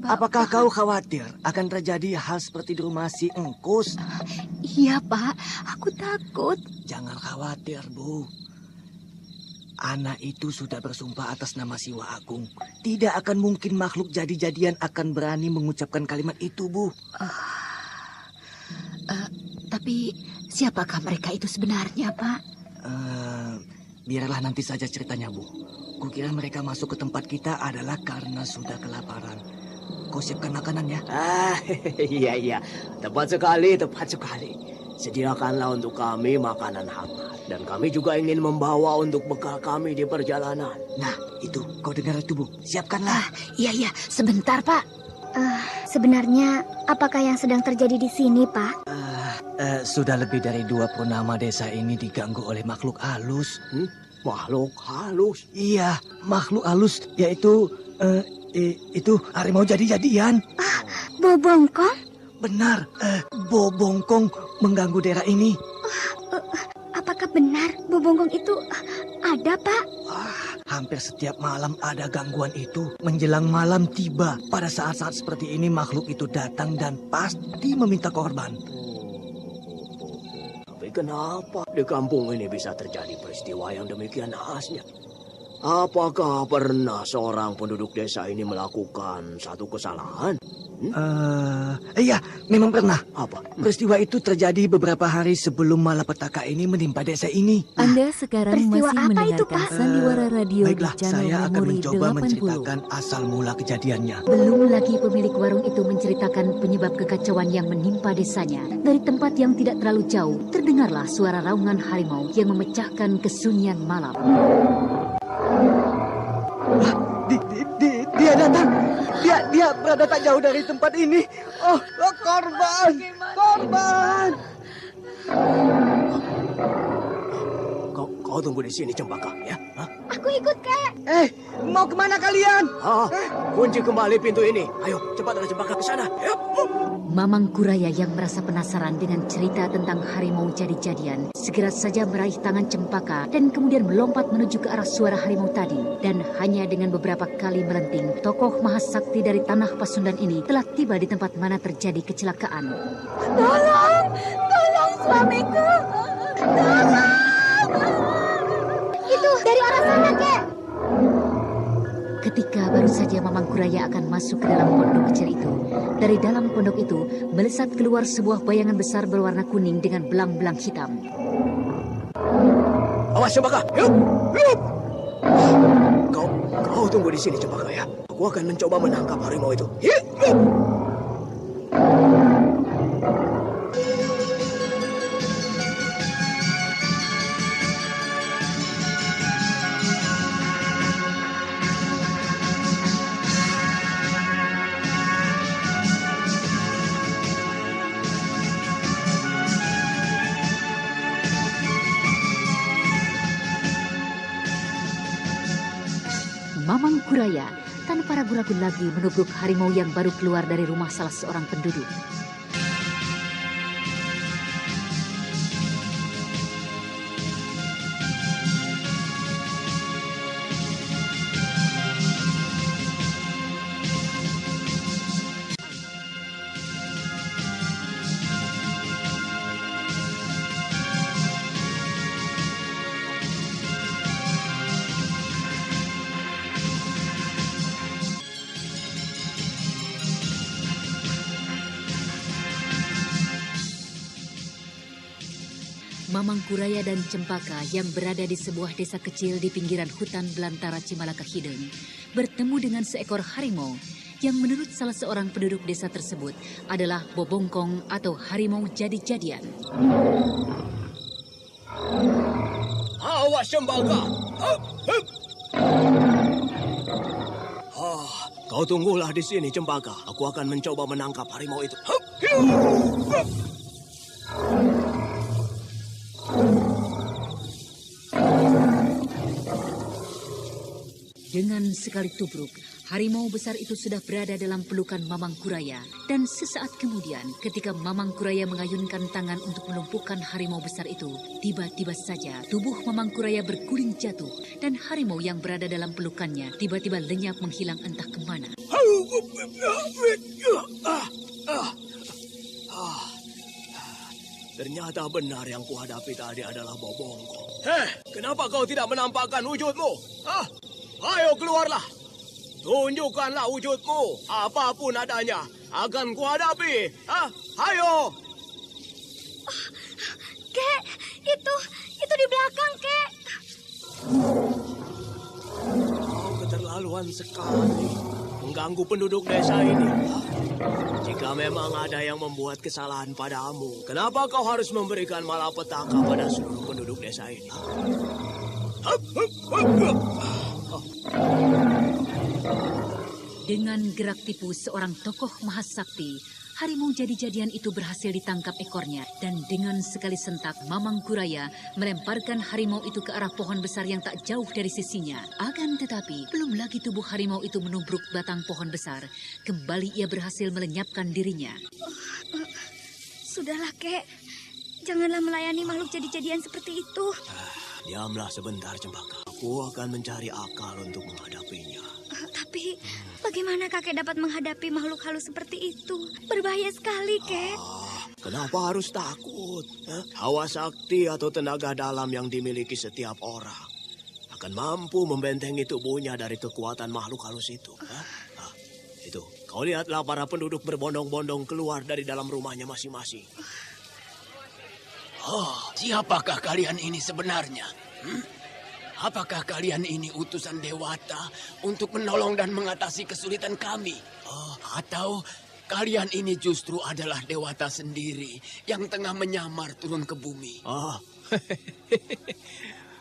G: Apakah kau khawatir akan terjadi hal seperti di rumah si Engkus?
D: Iya, Pak. Aku takut.
G: Jangan khawatir, Bu. Anak itu sudah bersumpah atas nama Siwa Agung. Tidak akan mungkin makhluk jadi-jadian akan berani mengucapkan kalimat itu, Bu.
D: Tapi siapakah mereka itu sebenarnya, Pak?
G: Biarlah nanti saja ceritanya, Bu. Kukira mereka masuk ke tempat kita adalah karena sudah kelaparan. Kau siapkan makanannya.
C: Iya. Tepat sekali. Sediakanlah untuk kami makanan hangat. Dan kami juga ingin membawa untuk bekal kami di perjalanan.
G: Nah, itu. Kau dengar itu, Bu. Siapkanlah.
D: Iya. Sebentar, Pak.
E: Sebenarnya, apakah yang sedang terjadi di sini, Pak?
G: Sudah lebih dari 2 purnama desa ini diganggu oleh makhluk halus.
C: Makhluk halus?
G: Iya, makhluk halus. Yaitu, itu harimau jadi-jadian.
E: Bobongkong?
G: Benar, Bobongkong mengganggu daerah ini.
E: Apakah benar Bobongkong itu ada, Pak?
G: Hampir setiap malam ada gangguan itu. Menjelang malam tiba. Pada saat-saat seperti ini makhluk itu datang dan pasti meminta korban.
C: Tapi kenapa di kampung ini bisa terjadi peristiwa yang demikian khasnya? Apakah pernah seorang penduduk desa ini melakukan satu kesalahan?
G: Iya, memang pernah.
C: Apa?
G: Peristiwa itu terjadi beberapa hari sebelum malapetaka ini menimpa desa ini.
F: Anda sekarang
E: peristiwa
F: masih
E: apa itu,
F: mendengarkan
E: Pak?
F: Sandiwara Radio
G: Baiklah,
F: di channel
G: saya akan
F: Memori
G: mencoba
F: 80.
G: menceritakan asal mula kejadiannya.
D: Belum lagi pemilik warung itu menceritakan penyebab kekacauan yang menimpa desanya. Dari tempat yang tidak terlalu jauh, terdengarlah suara raungan harimau yang memecahkan kesunyian malam.
G: Dia datang. Dia berada tak jauh dari tempat ini. Oh, korban.
C: Kau tunggu di sini, Cempaka, ya?
E: Aku ikut, Kek.
G: Mau kemana kalian?
C: Kunci kembali pintu ini. Ayo, cepat ada Cempaka ke sana. Yuk.
D: Mamang Kuraya yang merasa penasaran dengan cerita tentang harimau jadi-jadian, segera saja meraih tangan Cempaka dan kemudian melompat menuju ke arah suara harimau tadi. Dan hanya dengan beberapa kali melenting, tokoh mahasakti dari tanah Pasundan ini telah tiba di tempat mana terjadi kecelakaan.
E: Tolong suamiku. Tolong. Itu dari arah sana, Kek.
D: Ketika baru saja Mamang Kuraya akan masuk ke dalam pondok kecil itu, dari dalam pondok itu melesat keluar sebuah bayangan besar berwarna kuning dengan belang-belang hitam.
C: Awas, Cempaka. Yuk. Kau tunggu di sini, Cempaka, ya. Aku akan mencoba menangkap harimau itu. Yuk.
D: Mamang Kuraya tanpa ragu-ragu lagi menubruk harimau yang baru keluar dari rumah salah seorang penduduk. Mamang Kuraya dan Cempaka yang berada di sebuah desa kecil di pinggiran hutan belantara Cimalaka Hideng bertemu dengan seekor harimau yang menurut salah seorang penduduk desa tersebut adalah Bobongkong atau harimau jadi-jadian.
C: Awas Cempaka! Kau tunggulah di sini, Cempaka. Aku akan mencoba menangkap harimau itu.
D: Dengan sekali tubruk, harimau besar itu sudah berada dalam pelukan Mamang Kuraya. Dan sesaat kemudian, ketika Mamang Kuraya mengayunkan tangan untuk melumpuhkan harimau besar itu, tiba-tiba saja tubuh Mamang Kuraya berguling jatuh dan harimau yang berada dalam pelukannya tiba-tiba lenyap menghilang entah kemana.
C: Ternyata benar yang kuhadapi tadi adalah Bobongkong. Kenapa kau tidak menampakkan wujudmu? Ayo keluarlah. Tunjukkanlah wujudmu. Apapun adanya akan kuhadapi. Ayo.
E: Kek, itu di belakang, Kek.
C: Kau keterlaluan sekali. Mengganggu penduduk desa ini. Jika memang ada yang membuat kesalahan padamu, kenapa kau harus memberikan malapetaka pada seluruh penduduk desa ini?
D: Dengan gerak tipu seorang tokoh mahasakti, harimau jadi-jadian itu berhasil ditangkap ekornya. Dan dengan sekali sentak, Mamang Kuraya melemparkan harimau itu ke arah pohon besar yang tak jauh dari sisinya. Akan tetapi, belum lagi tubuh harimau itu menubruk batang pohon besar, kembali ia berhasil melenyapkan dirinya.
E: Sudahlah, Kek. Janganlah melayani makhluk jadi-jadian seperti itu.
C: Diamlah sebentar, Cempaka. Aku akan mencari akal untuk menghadapinya.
E: Tapi bagaimana kakek dapat menghadapi makhluk halus seperti itu? Berbahaya sekali, Kek.
C: Kenapa harus takut? Hawa sakti atau tenaga dalam yang dimiliki setiap orang akan mampu membentengi tubuhnya dari kekuatan makhluk halus itu. Itu, kau lihatlah para penduduk berbondong-bondong keluar dari dalam rumahnya masing-masing.
H: Siapakah kalian ini sebenarnya? Apakah kalian ini utusan Dewata untuk menolong dan mengatasi kesulitan kami? Atau kalian ini justru adalah Dewata sendiri yang tengah menyamar turun ke bumi?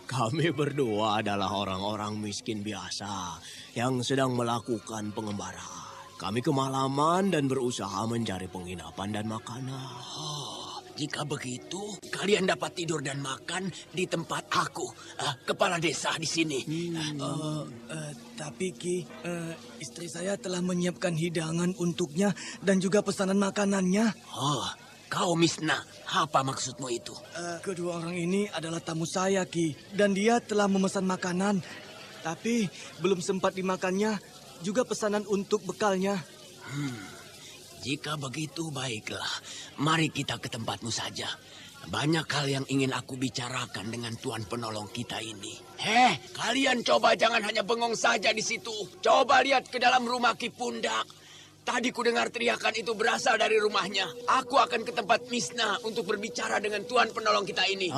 C: Kami berdua adalah orang-orang miskin biasa yang sedang melakukan pengembaraan. Kami kemalaman dan berusaha mencari penginapan dan makanan.
H: Jika begitu, kalian dapat tidur dan makan di tempat aku, kepala desa di sini.
G: Tapi Ki, istri saya telah menyiapkan hidangan untuknya dan juga pesanan makanannya.
H: Kau Misna, apa maksudmu itu?
G: Kedua orang ini adalah tamu saya, Ki, dan dia telah memesan makanan. Tapi belum sempat dimakannya, juga pesanan untuk bekalnya.
H: Jika begitu, baiklah. Mari kita ke tempatmu saja. Banyak hal yang ingin aku bicarakan dengan Tuan Penolong kita ini. Kalian coba jangan hanya bengong saja di situ. Coba lihat ke dalam rumah Ki Pundak. Tadi ku dengar teriakan itu berasal dari rumahnya. Aku akan ke tempat Misna untuk berbicara dengan Tuan Penolong kita ini.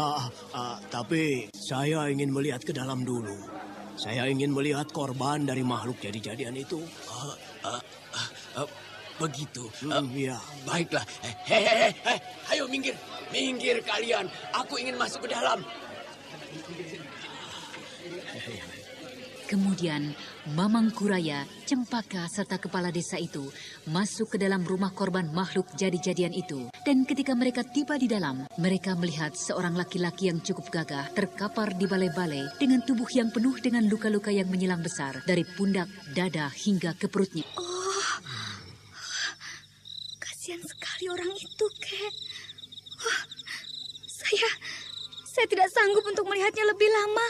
C: Tapi saya ingin melihat ke dalam dulu. Saya ingin melihat korban dari makhluk jadi-jadian itu.
H: Begitu.
C: Iya.
H: Baiklah. Ayo minggir. Minggir kalian. Aku ingin masuk ke dalam.
D: Kemudian, Mamang Kuraya, Cempaka, serta kepala desa itu masuk ke dalam rumah korban makhluk jadi-jadian itu. Dan ketika mereka tiba di dalam, mereka melihat seorang laki-laki yang cukup gagah terkapar di balai-balai dengan tubuh yang penuh dengan luka-luka yang menyilang besar dari pundak, dada, hingga ke perutnya.
E: Kasihan sekali orang itu, Kek. Saya tidak sanggup untuk melihatnya lebih lama.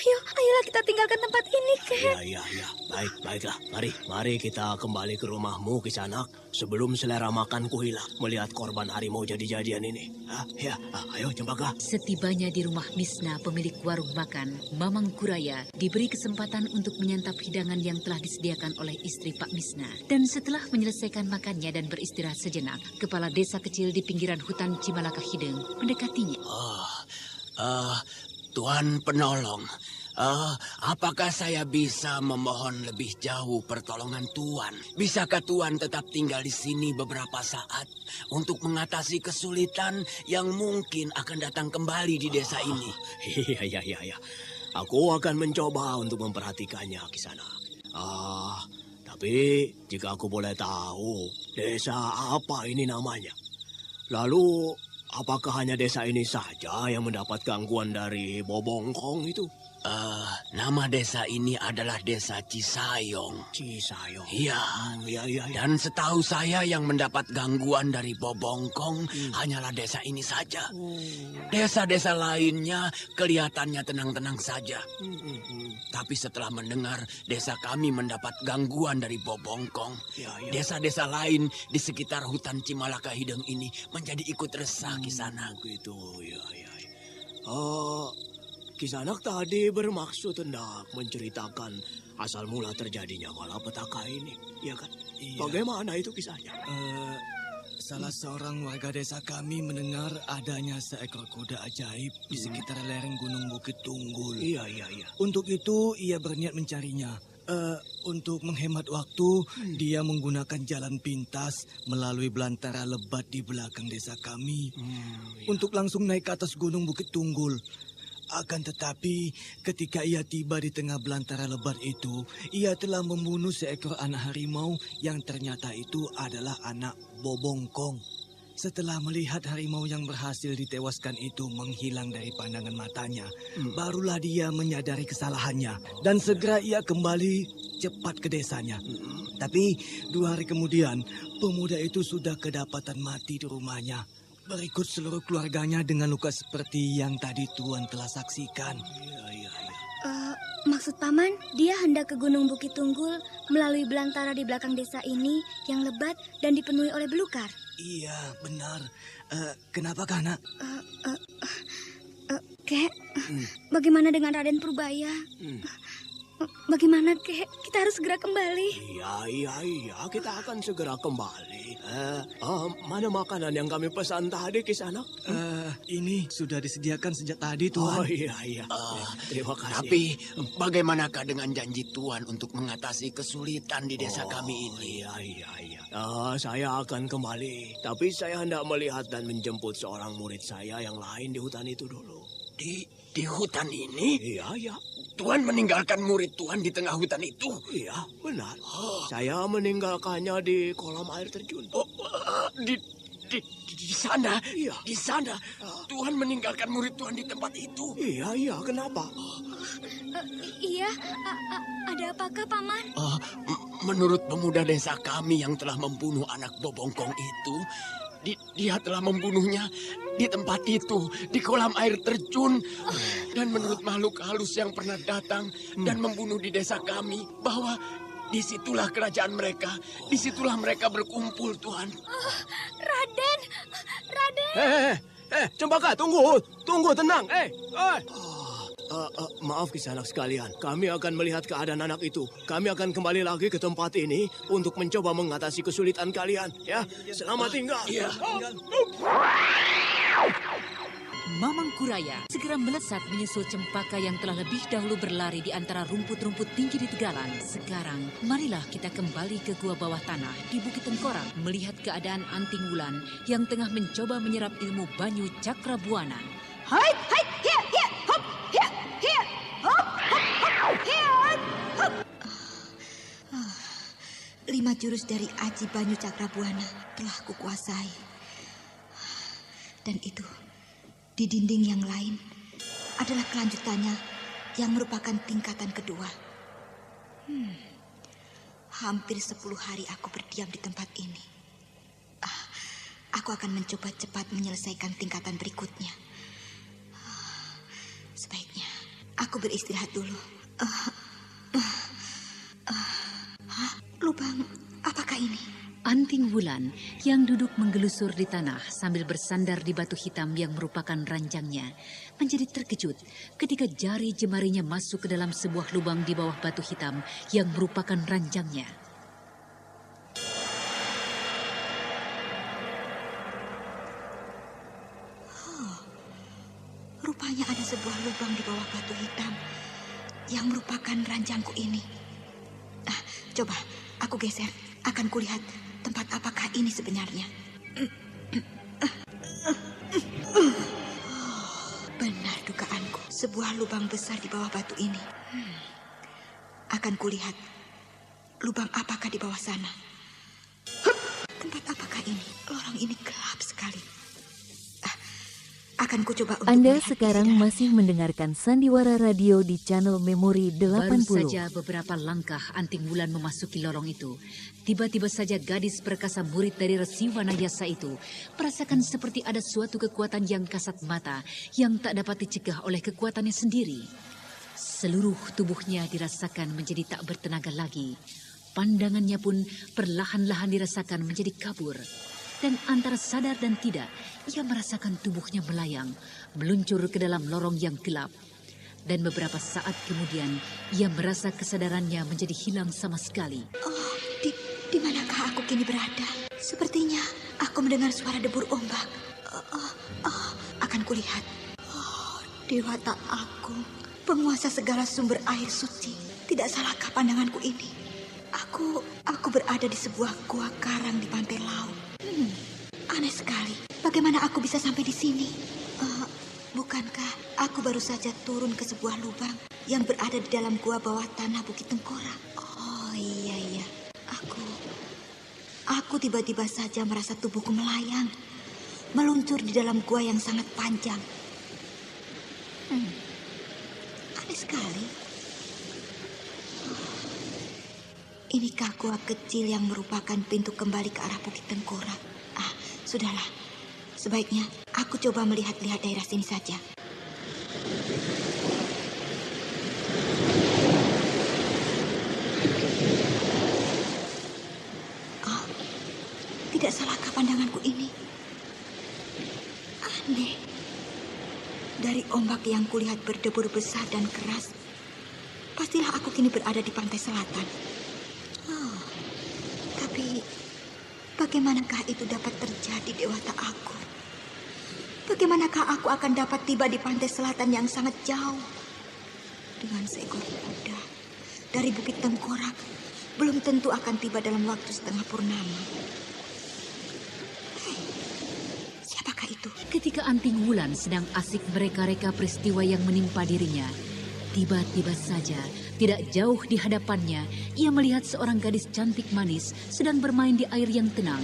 E: Ayolah kita tinggalkan tempat ini, Kek.
C: Baiklah. Mari kita kembali ke rumahmu, Kisanak. sebelum selera makanku hilang melihat korban harimau jadi-jadian ini. Ya, ayo Cempaka.
D: Setibanya di rumah Misna, pemilik warung makan, Mamang Kuraya diberi kesempatan untuk menyantap hidangan yang telah disediakan oleh istri Pak Misna. Dan setelah menyelesaikan makannya dan beristirahat sejenak, kepala desa kecil di pinggiran hutan Cimalaka Hideng mendekatinya.
H: Tuan penolong, apakah saya bisa memohon lebih jauh pertolongan Tuan? Bisakah Tuan tetap tinggal di sini beberapa saat untuk mengatasi kesulitan yang mungkin akan datang kembali di desa ini?
C: Iya. Aku akan mencoba untuk memperhatikannya, Kisana. Tapi jika aku boleh tahu, desa apa ini namanya? Lalu, apakah hanya desa ini saja yang mendapat gangguan dari Bobongkong itu?
H: Nama desa ini adalah Desa Cisayong.
C: Cisayong?
H: Iya.
C: Iya.
H: Dan setahu saya yang mendapat gangguan dari Bobongkong hanyalah desa ini saja. Desa-desa lainnya kelihatannya tenang-tenang saja. Tapi setelah mendengar desa kami mendapat gangguan dari Bobongkong, desa-desa lain di sekitar hutan Cimalaka Hideng ini menjadi ikut resah, Kisanak.
C: Gitu, ya. Kisanak tadi bermaksud hendak menceritakan asal mula terjadinya malapetaka ini, ya kan?
G: Iya.
C: Bagaimana itu kisahnya?
G: Salah seorang warga desa kami mendengar adanya seekor kuda ajaib di sekitar lereng Gunung Bukit Tunggul.
C: Iya.
G: Untuk itu ia berniat mencarinya. Untuk menghemat waktu, dia menggunakan jalan pintas melalui belantara lebat di belakang desa kami untuk langsung naik ke atas Gunung Bukit Tunggul. Akan tetapi, ketika ia tiba di tengah belantara lebat itu, ia telah membunuh seekor anak harimau yang ternyata itu adalah anak Bobongkong. Setelah melihat harimau yang berhasil ditewaskan itu menghilang dari pandangan matanya, barulah dia menyadari kesalahannya dan segera ia kembali cepat ke desanya. Tapi 2 hari kemudian, pemuda itu sudah kedapatan mati di rumahnya. Berikut seluruh keluarganya dengan luka seperti yang tadi Tuan telah saksikan.
E: Maksud Paman, dia hendak ke Gunung Bukit Tunggul melalui belantara di belakang desa ini yang lebat dan dipenuhi oleh belukar.
G: Iya, benar. Kenapa, Nak?
E: Kek, bagaimana dengan Raden Purbaya? Bagaimana, Kek? Kita harus segera kembali.
C: Iya, kita akan segera kembali. Mana makanan yang kami pesan tadi, Kisanak?
G: Ini sudah disediakan sejak tadi, Tuan.
C: Oh iya. Terima kasih.
H: Tapi bagaimanakah dengan janji Tuan untuk mengatasi kesulitan di desa kami ini?
C: Iya. Saya akan kembali. Tapi saya hendak melihat dan menjemput seorang murid saya yang lain di hutan itu dulu.
H: Di hutan ini?
C: Iya.
H: Tuan meninggalkan murid Tuan di tengah hutan itu?
C: Iya, benar. Saya meninggalkannya di kolam air terjun.
H: Di sana?
C: Iya.
H: Di sana? Tuan meninggalkan murid Tuan di tempat itu?
C: Iya, kenapa?
E: Iya, ada apakah, Paman?
H: Menurut pemuda desa kami yang telah membunuh anak Bobongkong itu, dia telah membunuhnya di tempat itu, di kolam air terjun. Dan menurut makhluk halus yang pernah datang dan membunuh di desa kami, bahwa disitulah kerajaan mereka, disitulah mereka berkumpul, Tuan.
E: Raden!
C: Cempaka, tunggu, tenang. Maaf Kisanak sekalian, kami akan melihat keadaan anak itu. Kami akan kembali lagi ke tempat ini untuk mencoba mengatasi kesulitan kalian. Ya, selamat tinggal.
H: Iya.
D: Mamang Kuraya segera melesat menyusul Cempaka yang telah lebih dahulu berlari di antara rumput-rumput tinggi di tegalan. Sekarang, marilah kita kembali ke gua bawah tanah di Bukit Tengkorak melihat keadaan Anting Wulan yang tengah mencoba menyerap ilmu Banyu Cakrabuana.
E: Hai, hiya, hop, hiya, hop, hiya, hop. 5 jurus dari Aji Banyu Cakrabuana telah kukuasai. Dan itu, di dinding yang lain adalah kelanjutannya yang merupakan tingkatan kedua. Hampir 10 hari aku berdiam di tempat ini. Aku akan mencoba cepat menyelesaikan tingkatan berikutnya. Sebaiknya aku beristirahat dulu. Lubang, apakah ini?
D: Anting Anting Wulan yang duduk menggelusur di tanah sambil bersandar di batu hitam yang merupakan ranjangnya menjadi terkejut ketika jari jemarinya masuk ke dalam sebuah lubang di bawah batu hitam yang merupakan ranjangnya.
I: Rupanya ada sebuah lubang di bawah batu hitam yang merupakan ranjangku ini. Coba aku geser, akan kulihat tempat apakah ini sebenarnya. Benar dugaanku, sebuah lubang besar di bawah batu ini. Akan kulihat lubang apakah di bawah sana. Tempat apakah ini? Lorong ini gelap sekali. Akan ku coba untuk
F: Anda
I: melihat
F: sekarang
I: isi
F: masih mendengarkan Sandiwara Radio di channel Memori 80.
D: Baru saja beberapa langkah Anting Wulan memasuki lorong itu, tiba-tiba saja gadis perkasa murid dari Resi Wanayasa itu merasakan seperti ada suatu kekuatan yang kasat mata yang tak dapat dicegah oleh kekuatannya sendiri. Seluruh tubuhnya dirasakan menjadi tak bertenaga lagi. Pandangannya pun perlahan-lahan dirasakan menjadi kabur. Dan antara sadar dan tidak, ia merasakan tubuhnya melayang, meluncur ke dalam lorong yang gelap. Dan beberapa saat kemudian, ia merasa kesadarannya menjadi hilang sama sekali.
I: Oh, di manakah aku kini berada? Sepertinya aku mendengar suara debur ombak. Akan kulihat. Oh, Dewata Agung, penguasa segala sumber air suci. Tidak salahkah pandanganku ini? Aku berada di sebuah gua karang di pantai laut. Aneh sekali. Bagaimana aku bisa sampai di sini? Bukankah aku baru saja turun ke sebuah lubang yang berada di dalam gua bawah tanah Bukit Tengkorak? Oh iya. Aku tiba-tiba saja merasa tubuhku melayang, meluncur di dalam gua yang sangat panjang. Aneh sekali. Inikah gua kecil yang merupakan pintu kembali ke arah Bukit Tengkorak? Sudahlah. Sebaiknya aku coba melihat-lihat daerah sini saja. Tidak salahkah pandanganku ini? Aneh. Dari ombak yang kulihat berdebur besar dan keras, pastilah aku kini berada di pantai selatan. Tapi bagaimanakah itu dapat terjadi, Dewata Agung? Bagaimanakah aku akan dapat tiba di pantai selatan yang sangat jauh? Dengan seekor kuda dari Bukit Tengkorak, belum tentu akan tiba dalam waktu setengah purnama. Siapakah itu?
D: Ketika Anting Wulan sedang asik mereka-reka peristiwa yang menimpa dirinya, tiba-tiba saja, tidak jauh di hadapannya, ia melihat seorang gadis cantik manis sedang bermain di air yang tenang.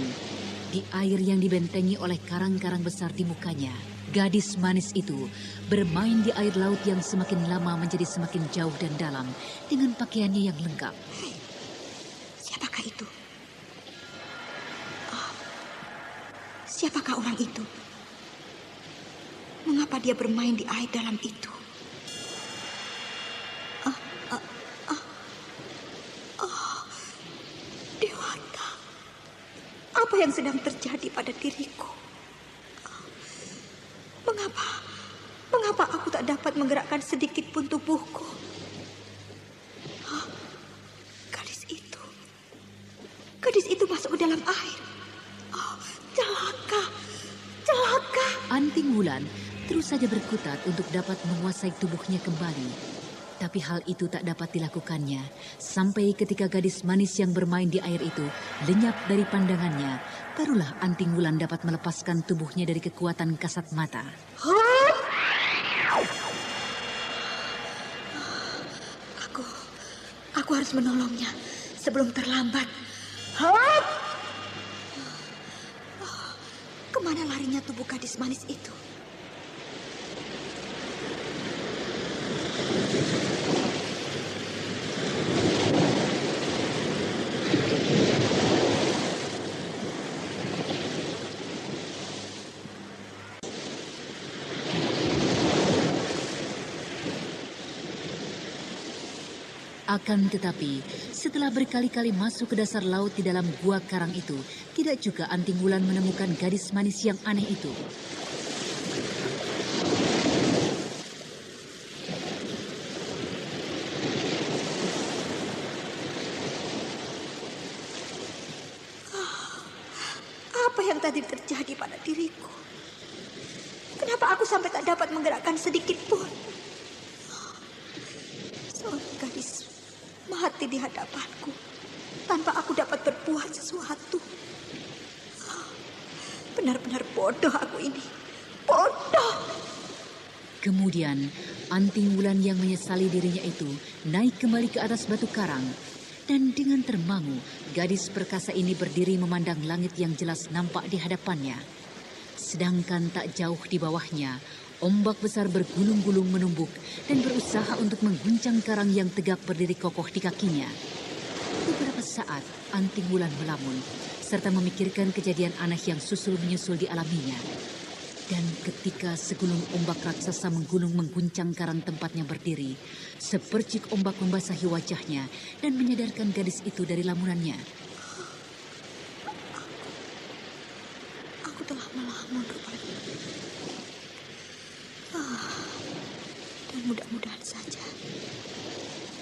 D: Di air yang dibentengi oleh karang-karang besar di mukanya. Gadis manis itu bermain di air laut yang semakin lama menjadi semakin jauh dan dalam dengan pakaiannya yang lengkap.
I: Siapakah itu? Siapakah orang itu? Mengapa dia bermain di air dalam itu? Dewata, apa yang sedang terjadi pada diriku? Mengapa aku tak dapat menggerakkan sedikit pun tubuhku? Gadis itu masuk ke dalam air. Celaka.
D: Anting Wulan terus saja berkutat untuk dapat menguasai tubuhnya kembali. Tapi hal itu tak dapat dilakukannya sampai ketika gadis manis yang bermain di air itu lenyap dari pandangannya. Barulah Anting Wulan dapat melepaskan tubuhnya dari kekuatan kasat mata.
I: Aku harus menolongnya sebelum terlambat. Kemana larinya tubuh gadis manis itu?
D: Akan tetapi, setelah berkali-kali masuk ke dasar laut di dalam gua karang itu, tidak juga Anting Wulan menemukan gadis manis yang aneh itu.
I: Apa yang tadi terjadi pada diriku? Kenapa aku sampai tak dapat menggerakkan sedikit pun? Seorang gadis mati di hadapanku tanpa aku dapat berbuat sesuatu. Benar-benar bodoh aku ini. Bodoh!
D: Kemudian, Anting Wulan yang menyesali dirinya itu naik kembali ke atas batu karang. Dan dengan termangu, gadis perkasa ini berdiri memandang langit yang jelas nampak di hadapannya. Sedangkan tak jauh di bawahnya, ombak besar bergulung-gulung menumbuk dan berusaha untuk mengguncang karang yang tegak berdiri kokoh di kakinya. Beberapa saat, Anting Wulan melamun, serta memikirkan kejadian aneh yang susul menyusul dialaminya. Dan ketika segulung ombak raksasa menggulung mengguncang karang tempatnya berdiri, sepercik ombak membasahi wajahnya dan menyadarkan gadis itu dari lamunannya.
I: Aku telah melamun rupanya. Dan mudah-mudahan saja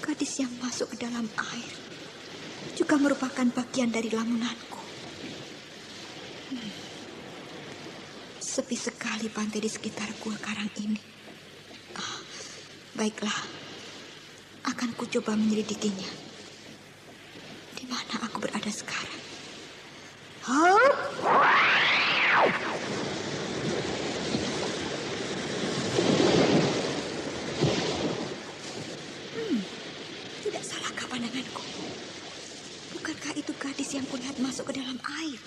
I: gadis yang masuk ke dalam air juga merupakan bagian dari lamunanku. Sepi sekali pantai di sekitar gua karang ini. Baiklah, akan ku coba menyelidikinya. Di mana aku berada sekarang? Tidak salahkah pandanganku? Bukankah itu gadis yang kulihat masuk ke dalam air?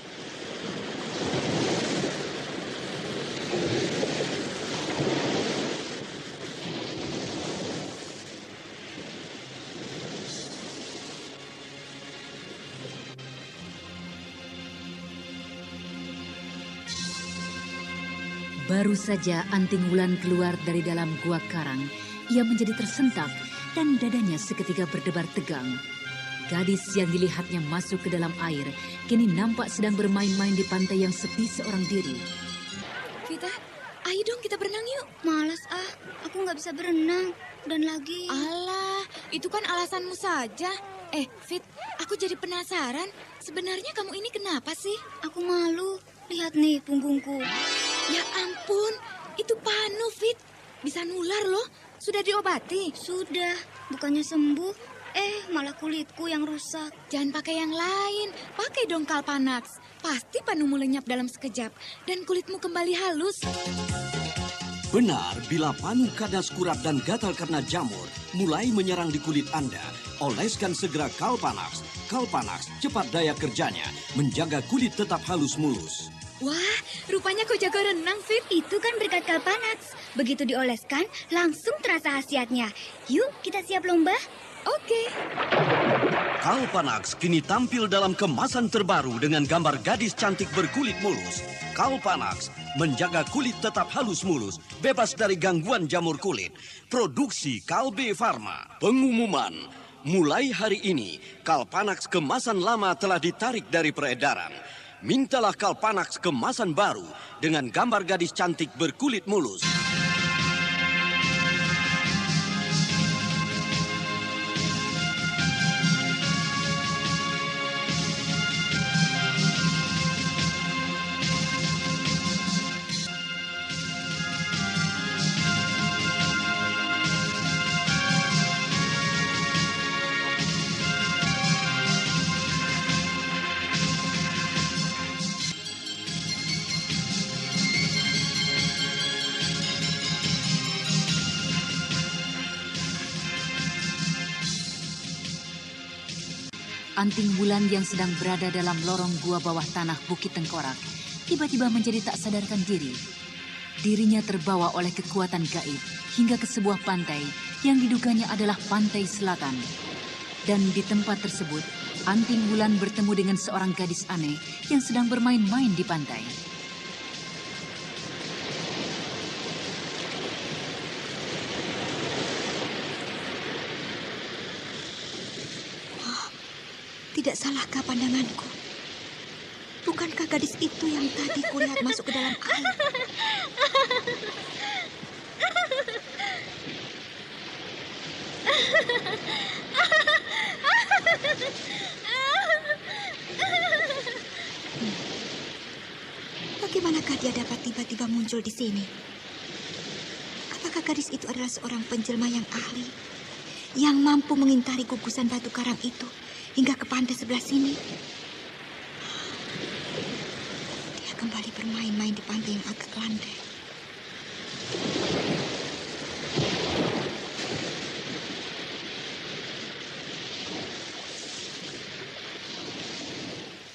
D: Baru saja Anting Wulan keluar dari dalam gua karang, ia menjadi tersentak dan dadanya seketika berdebar tegang. Gadis yang dilihatnya masuk ke dalam air kini nampak sedang bermain-main di pantai yang sepi seorang diri.
E: Vita, ayo dong kita berenang yuk. Malas aku nggak bisa berenang. Dan lagi...
J: Alah, itu kan alasanmu saja. Fit, aku jadi penasaran. Sebenarnya kamu ini kenapa sih?
E: Aku malu. Lihat nih punggungku.
J: Ya ampun, itu panu, Fit. Bisa nular loh. Sudah diobati?
E: Sudah, bukannya sembuh. Malah kulitku yang rusak.
J: Jangan pakai yang lain. Pakai dong Kalpanax. Pasti panumu lenyap dalam sekejap. Dan kulitmu kembali halus.
K: Benar, bila panu, kadas, kurat, dan gatal karena jamur mulai menyerang di kulit Anda, oleskan segera Kalpanax. Kalpanax cepat daya kerjanya, menjaga kulit tetap halus mulus.
J: Wah, rupanya kau jago renang, Fit.
E: Itu kan berkat Kalpanax. Begitu dioleskan, langsung terasa khasiatnya. Yuk, kita siap lomba?
J: Oke.
K: Kalpanax kini tampil dalam kemasan terbaru dengan gambar gadis cantik berkulit mulus. Kalpanax menjaga kulit tetap halus mulus, bebas dari gangguan jamur kulit. Produksi Kalbe Farma. Pengumuman, mulai hari ini Kalpanax kemasan lama telah ditarik dari peredaran. Mintalah Kalpanax kemasan baru dengan gambar gadis cantik berkulit mulus.
D: Anting Wulan yang sedang berada dalam lorong gua bawah tanah Bukit Tengkorak tiba-tiba menjadi tak sadarkan diri. Dirinya terbawa oleh kekuatan gaib hingga ke sebuah pantai yang diduganya adalah pantai selatan. Dan di tempat tersebut, Anting Wulan bertemu dengan seorang gadis aneh yang sedang bermain-main di pantai.
I: Tidak salahkah pandanganku? Bukankah gadis itu yang tadi kulihat masuk ke dalam air? Bagaimanakah dia dapat tiba-tiba muncul di sini? Apakah gadis itu adalah seorang penjelma yang ahli, yang mampu mengintari gugusan batu karang itu hingga ke pantai sebelah sini? Dia kembali bermain-main di pantai yang agak landai.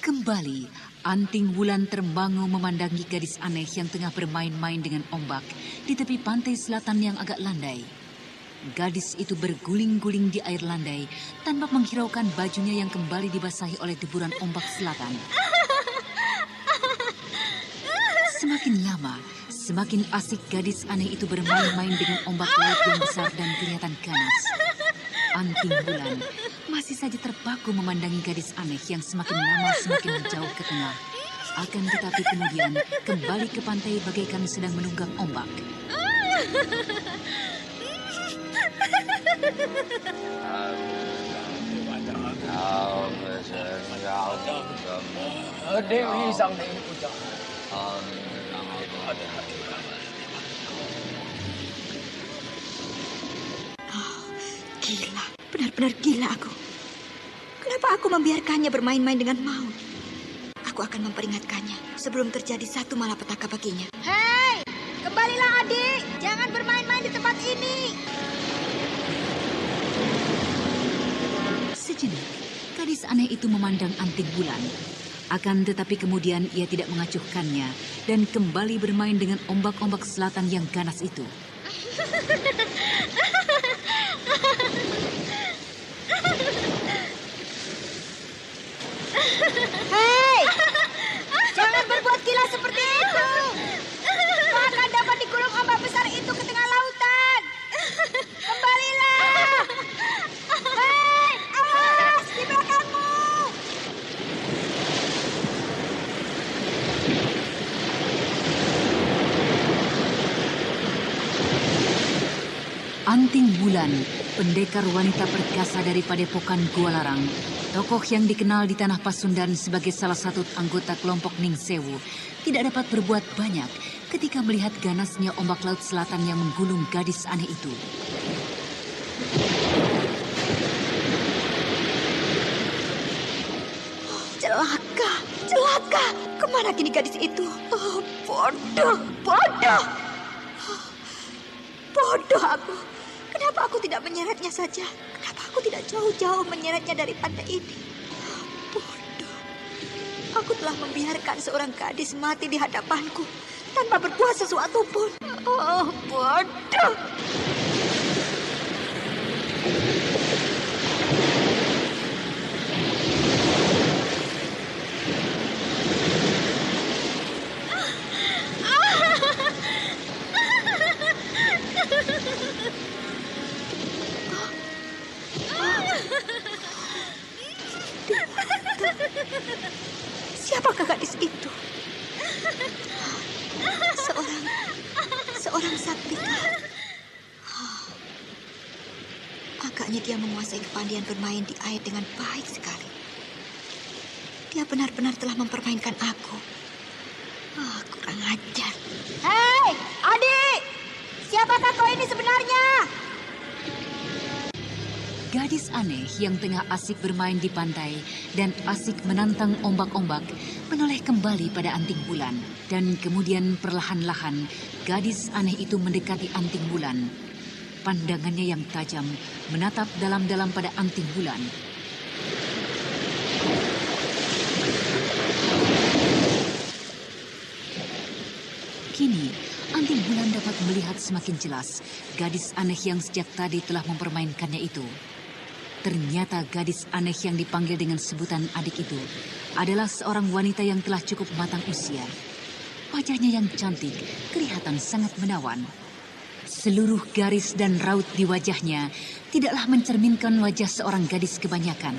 D: Kembali, Anting Wulan termangu memandangi gadis aneh yang tengah bermain-main dengan ombak di tepi pantai selatan yang agak landai. Gadis itu berguling-guling di air landai tanpa menghiraukan bajunya yang kembali dibasahi oleh deburan ombak selatan. Semakin lama, semakin asik gadis aneh itu bermain-main dengan ombak laut yang besar dan kelihatan ganas. Anting Wulan masih saja terpaku memandangi gadis aneh yang semakin lama semakin menjauh ke tengah. Akan tetapi kemudian kembali ke pantai bagaikan sedang menunggang ombak.
C: Dewi Sang Dewi Puja.
I: Gila, benar-benar gila aku. Kenapa aku membiarkannya bermain-main dengan maut? Aku akan memperingatkannya sebelum terjadi satu malapetaka baginya.
B: Hei, kembalilah adik. Jangan bermain-main di tempat ini.
D: Sejenak, gadis aneh itu memandang Anting Wulan. Akan tetapi kemudian ia tidak mengacuhkannya dan kembali bermain dengan ombak-ombak selatan yang ganas itu.
B: Hei, jangan berbuat gila seperti itu. Kau akan dapat digulung ombak besar itu ke tengah lautan. Kembalilah. Hei, awas di belakangmu.
D: Anting Wulan, pendekar wanita perkasa dari Padepokan Gua Larang, tokoh yang dikenal di tanah Pasundan sebagai salah satu anggota kelompok Ning Sewu, tidak dapat berbuat banyak ketika melihat ganasnya ombak laut selatan yang menggulung gadis aneh itu.
I: Celaka, celaka. Kemana kini gadis itu? Oh, bodoh, bodoh. Bodoh aku. Kenapa aku tidak menyeretnya saja? Kenapa aku tidak jauh-jauh menyeretnya dari pantai ini? Bodoh. Aku telah membiarkan seorang gadis mati di hadapanku tanpa berbuat sesuatu pun. Oh, bodoh. Siapakah gadis itu? Seorang saktika. Agaknya dia menguasai kepandaian bermain di air dengan baik sekali. Dia benar-benar telah mempermainkan aku. Kurang ajar.
B: Hei, adik. Siapakah kau ini sebenarnya?
D: Gadis aneh yang tengah asik bermain di pantai dan asik menantang ombak-ombak menoleh kembali pada Anting Wulan. Dan kemudian perlahan-lahan gadis aneh itu mendekati Anting Wulan. Pandangannya yang tajam menatap dalam-dalam pada Anting Wulan. Kini, Anting Wulan dapat melihat semakin jelas gadis aneh yang sejak tadi telah mempermainkannya itu. Ternyata gadis aneh yang dipanggil dengan sebutan adik itu adalah seorang wanita yang telah cukup matang usia. Wajahnya yang cantik kelihatan sangat menawan. Seluruh garis dan raut di wajahnya tidaklah mencerminkan wajah seorang gadis kebanyakan.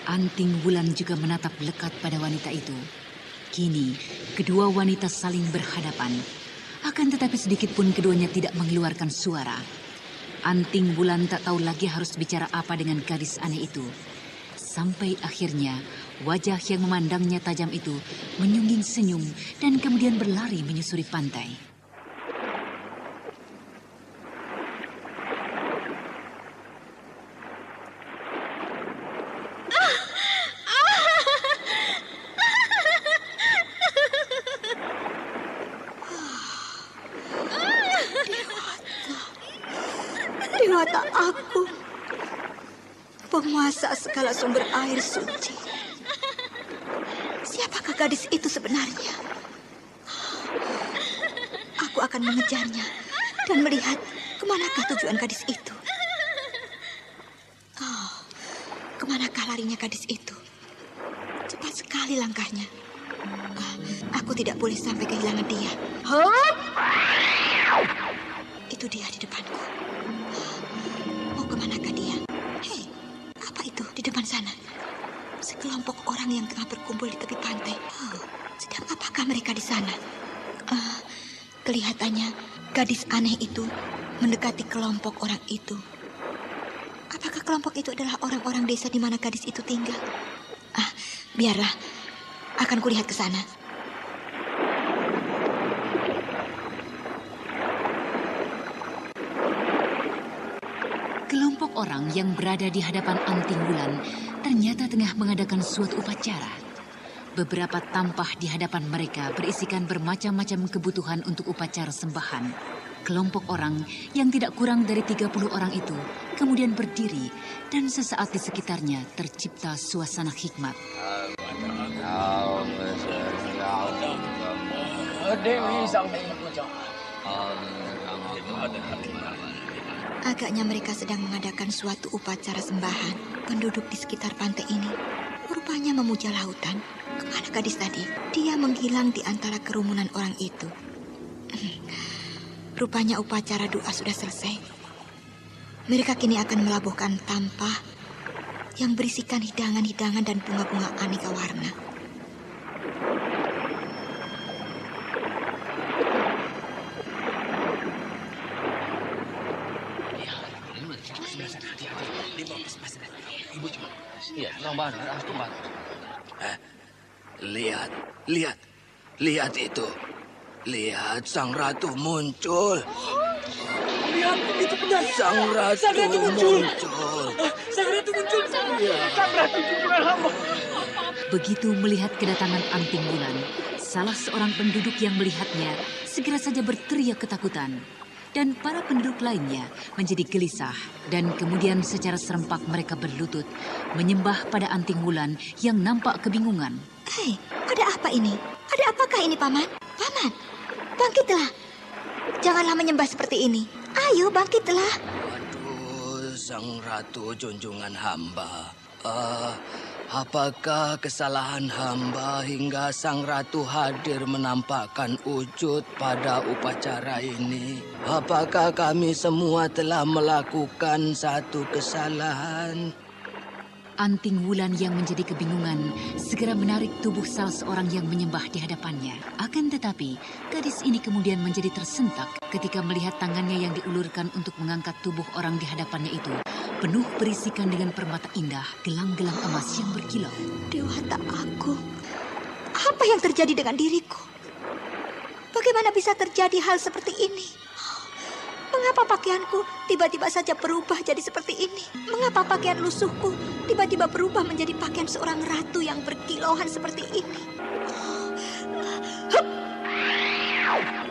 D: Anting Wulan juga menatap lekat pada wanita itu. Kini, kedua wanita saling berhadapan. Akan tetapi sedikit pun keduanya tidak mengeluarkan suara. Anting Wulan tak tahu lagi harus bicara apa dengan gadis aneh itu. Sampai akhirnya, wajah yang memandangnya tajam itu menyungging senyum dan kemudian berlari menyusuri pantai.
I: Dewata aku, penguasa segala sumber air suci. Siapakah gadis itu sebenarnya? Aku akan mengejarnya dan melihat kemanakah tujuan gadis itu. Oh, kemanakah larinya gadis itu? Cepat sekali langkahnya. Aku tidak boleh sampai kehilangan dia. Itu dia di depanku. Mau kemanakah dia? Hei, apa itu di depan sana? Sekelompok orang yang tengah berkumpul di tepi pantai. Oh, sedang apakah mereka di sana? Kelihatannya gadis aneh itu mendekati kelompok orang itu. Apakah kelompok itu adalah orang-orang desa di mana gadis itu tinggal? Biarlah, akan kulihat ke sana.
D: Kelompok orang yang berada di hadapan Anting Wulan ternyata tengah mengadakan suatu upacara. Beberapa tampah di hadapan mereka berisikan bermacam-macam kebutuhan untuk upacara sembahan. Kelompok orang yang tidak kurang dari 30 orang itu kemudian berdiri dan sesaat di sekitarnya tercipta suasana hikmat.
I: Agaknya mereka sedang mengadakan suatu upacara sembahan. Penduduk di sekitar pantai ini rupanya memuja lautan. Kemana gadis tadi? Dia menghilang di antara kerumunan orang itu. Rupanya upacara doa sudah selesai. Mereka kini akan melabuhkan tampah yang berisikan hidangan-hidangan dan bunga-bunga aneka warna.
H: Lihat itu. Lihat sang ratu muncul. Lihat itu benar. Sang ratu muncul. Sang ratu muncul. Sang ratu junjungan hamba.
D: Begitu melihat kedatangan Anting Wulan, salah seorang penduduk yang melihatnya segera saja berteriak ketakutan. Dan para penduduk lainnya menjadi gelisah dan kemudian secara serempak mereka berlutut menyembah pada Anting Wulan yang nampak kebingungan.
I: Hei, ada apa ini? Ada apakah ini, Paman? Paman, bangkitlah. Janganlah menyembah seperti ini. Ayo, bangkitlah.
H: Aduh, sang ratu junjungan hamba. Apakah kesalahan hamba hingga sang ratu hadir menampakkan wujud pada upacara ini? Apakah kami semua telah melakukan satu kesalahan?
D: Anting Wulan yang menjadi kebingungan segera menarik tubuh salah seorang yang menyembah di hadapannya. Akan tetapi, gadis ini kemudian menjadi tersentak ketika melihat tangannya yang diulurkan untuk mengangkat tubuh orang di hadapannya itu penuh berisikan dengan permata indah, gelang-gelang emas yang berkilau.
I: Dewata aku, apa yang terjadi dengan diriku? Bagaimana bisa terjadi hal seperti ini? Mengapa pakaianku tiba-tiba saja berubah jadi seperti ini? Mengapa pakaian lusuhku tiba-tiba berubah menjadi pakaian seorang ratu yang berkilauan seperti ini?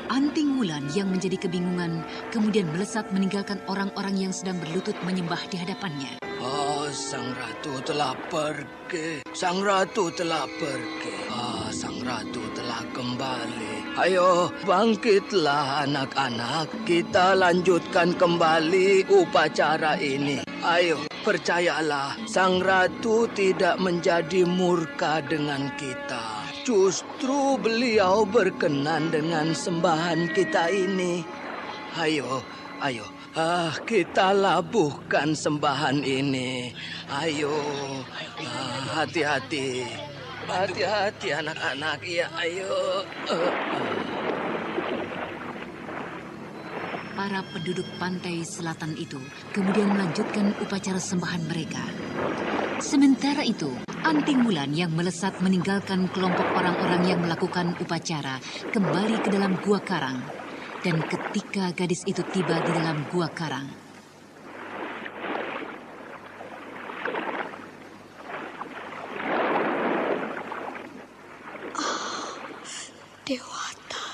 D: Anting Wulan yang menjadi kebingungan kemudian melesat meninggalkan orang-orang yang sedang berlutut menyembah di hadapannya.
H: Oh, sang ratu telah pergi. Sang ratu telah pergi. Sang ratu telah kembali. Ayo, bangkitlah anak-anak. Kita lanjutkan kembali upacara ini. Ayo, percayalah, sang ratu tidak menjadi murka dengan kita. Justru beliau berkenan dengan sembahan kita ini. Ayo,
L: Ayo, kita labuhkan sembahan ini. Ayo, hati-hati. Hati-hati anak-anak, ya ayo.
D: Para penduduk pantai selatan itu kemudian melanjutkan upacara sembahan mereka. Sementara itu, Anting Wulan yang melesat meninggalkan kelompok orang-orang yang melakukan upacara kembali ke dalam gua karang. Dan ketika gadis itu tiba di dalam gua karang,
I: Dewata,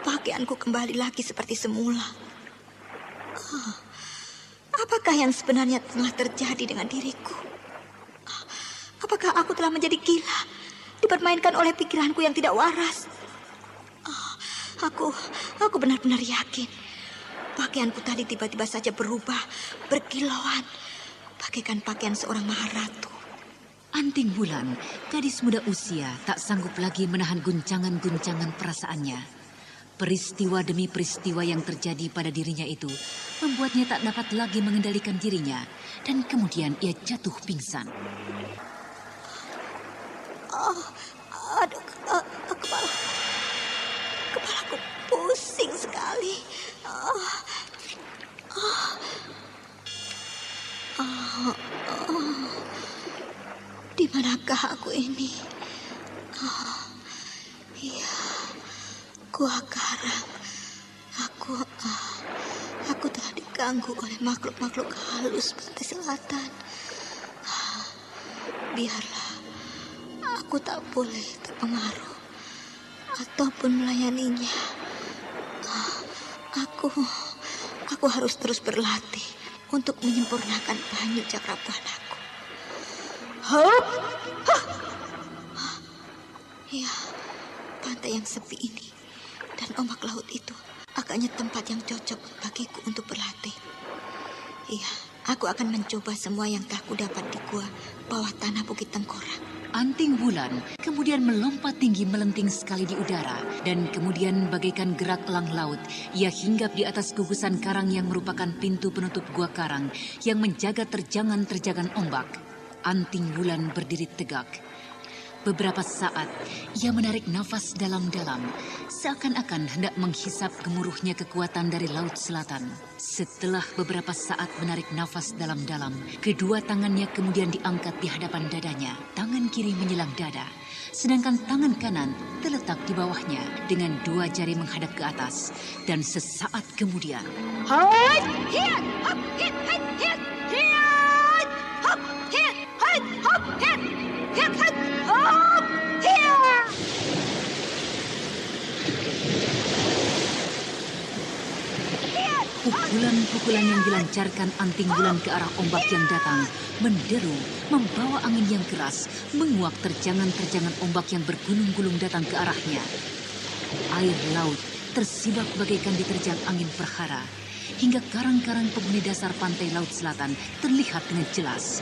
I: pakaianku kembali lagi seperti semula. Apakah yang sebenarnya telah terjadi dengan diriku? Apakah aku telah menjadi gila, dipermainkan oleh pikiranku yang tidak waras? Aku benar-benar yakin pakaianku tadi tiba-tiba saja berubah, berkilauan, bagaikan pakaian seorang maharatu.
D: Anting Wulan, gadis muda usia, tak sanggup lagi menahan guncangan-guncangan perasaannya. Peristiwa demi peristiwa yang terjadi pada dirinya itu membuatnya tak dapat lagi mengendalikan dirinya, dan kemudian ia jatuh pingsan.
I: Aduh, kepalaku pusing sekali. Di manakah aku ini? Iya, gua karang. Aku telah diganggu oleh makhluk-makhluk halus pantai selatan. Biarlah, aku tak boleh terpengaruh ataupun melayaninya. Aku harus terus berlatih untuk menyempurnakan banyu cakrabuan aku. Ya, pantai yang sepi ini dan ombak laut itu agaknya tempat yang cocok bagiku untuk berlatih. Iya, aku akan mencoba semua yang telah kudapat di gua bawah tanah Bukit Tengkorak.
D: Anting Wulan kemudian melompat tinggi melenting sekali di udara, dan kemudian bagaikan gerak elang laut, ia hinggap di atas gugusan karang yang merupakan pintu penutup gua karang yang menjaga terjangan-terjangan ombak. Anting Wulan berdiri tegak. Beberapa saat, ia menarik nafas dalam-dalam, seakan-akan hendak menghisap gemuruhnya kekuatan dari Laut Selatan. Setelah beberapa saat menarik nafas dalam-dalam, kedua tangannya kemudian diangkat di hadapan dadanya. Tangan kiri menyelang dada, sedangkan tangan kanan terletak di bawahnya dengan dua jari menghadap ke atas. Dan sesaat kemudian, pukulan-pukulan yang dilancarkan Anting Wulan ke arah ombak yang datang menderu, membawa angin yang keras, menguak terjangan-terjangan ombak yang bergulung-gulung datang ke arahnya. Air laut tersibak bagaikan diterjang angin perhara, hingga karang-karang penghuni dasar pantai Laut Selatan terlihat dengan jelas.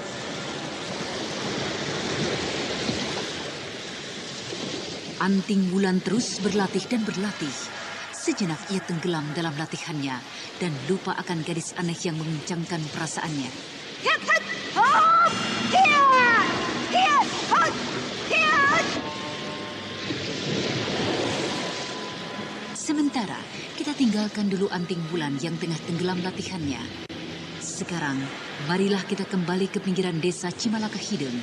D: Anting Wulan terus berlatih dan berlatih. Sejenak ia tenggelam dalam latihannya dan lupa akan gadis aneh yang menguncangkan perasaannya. Sementara, kita tinggalkan dulu Anting Wulan yang tengah tenggelam latihannya. Sekarang, marilah kita kembali ke pinggiran desa Cimalaka Hideng,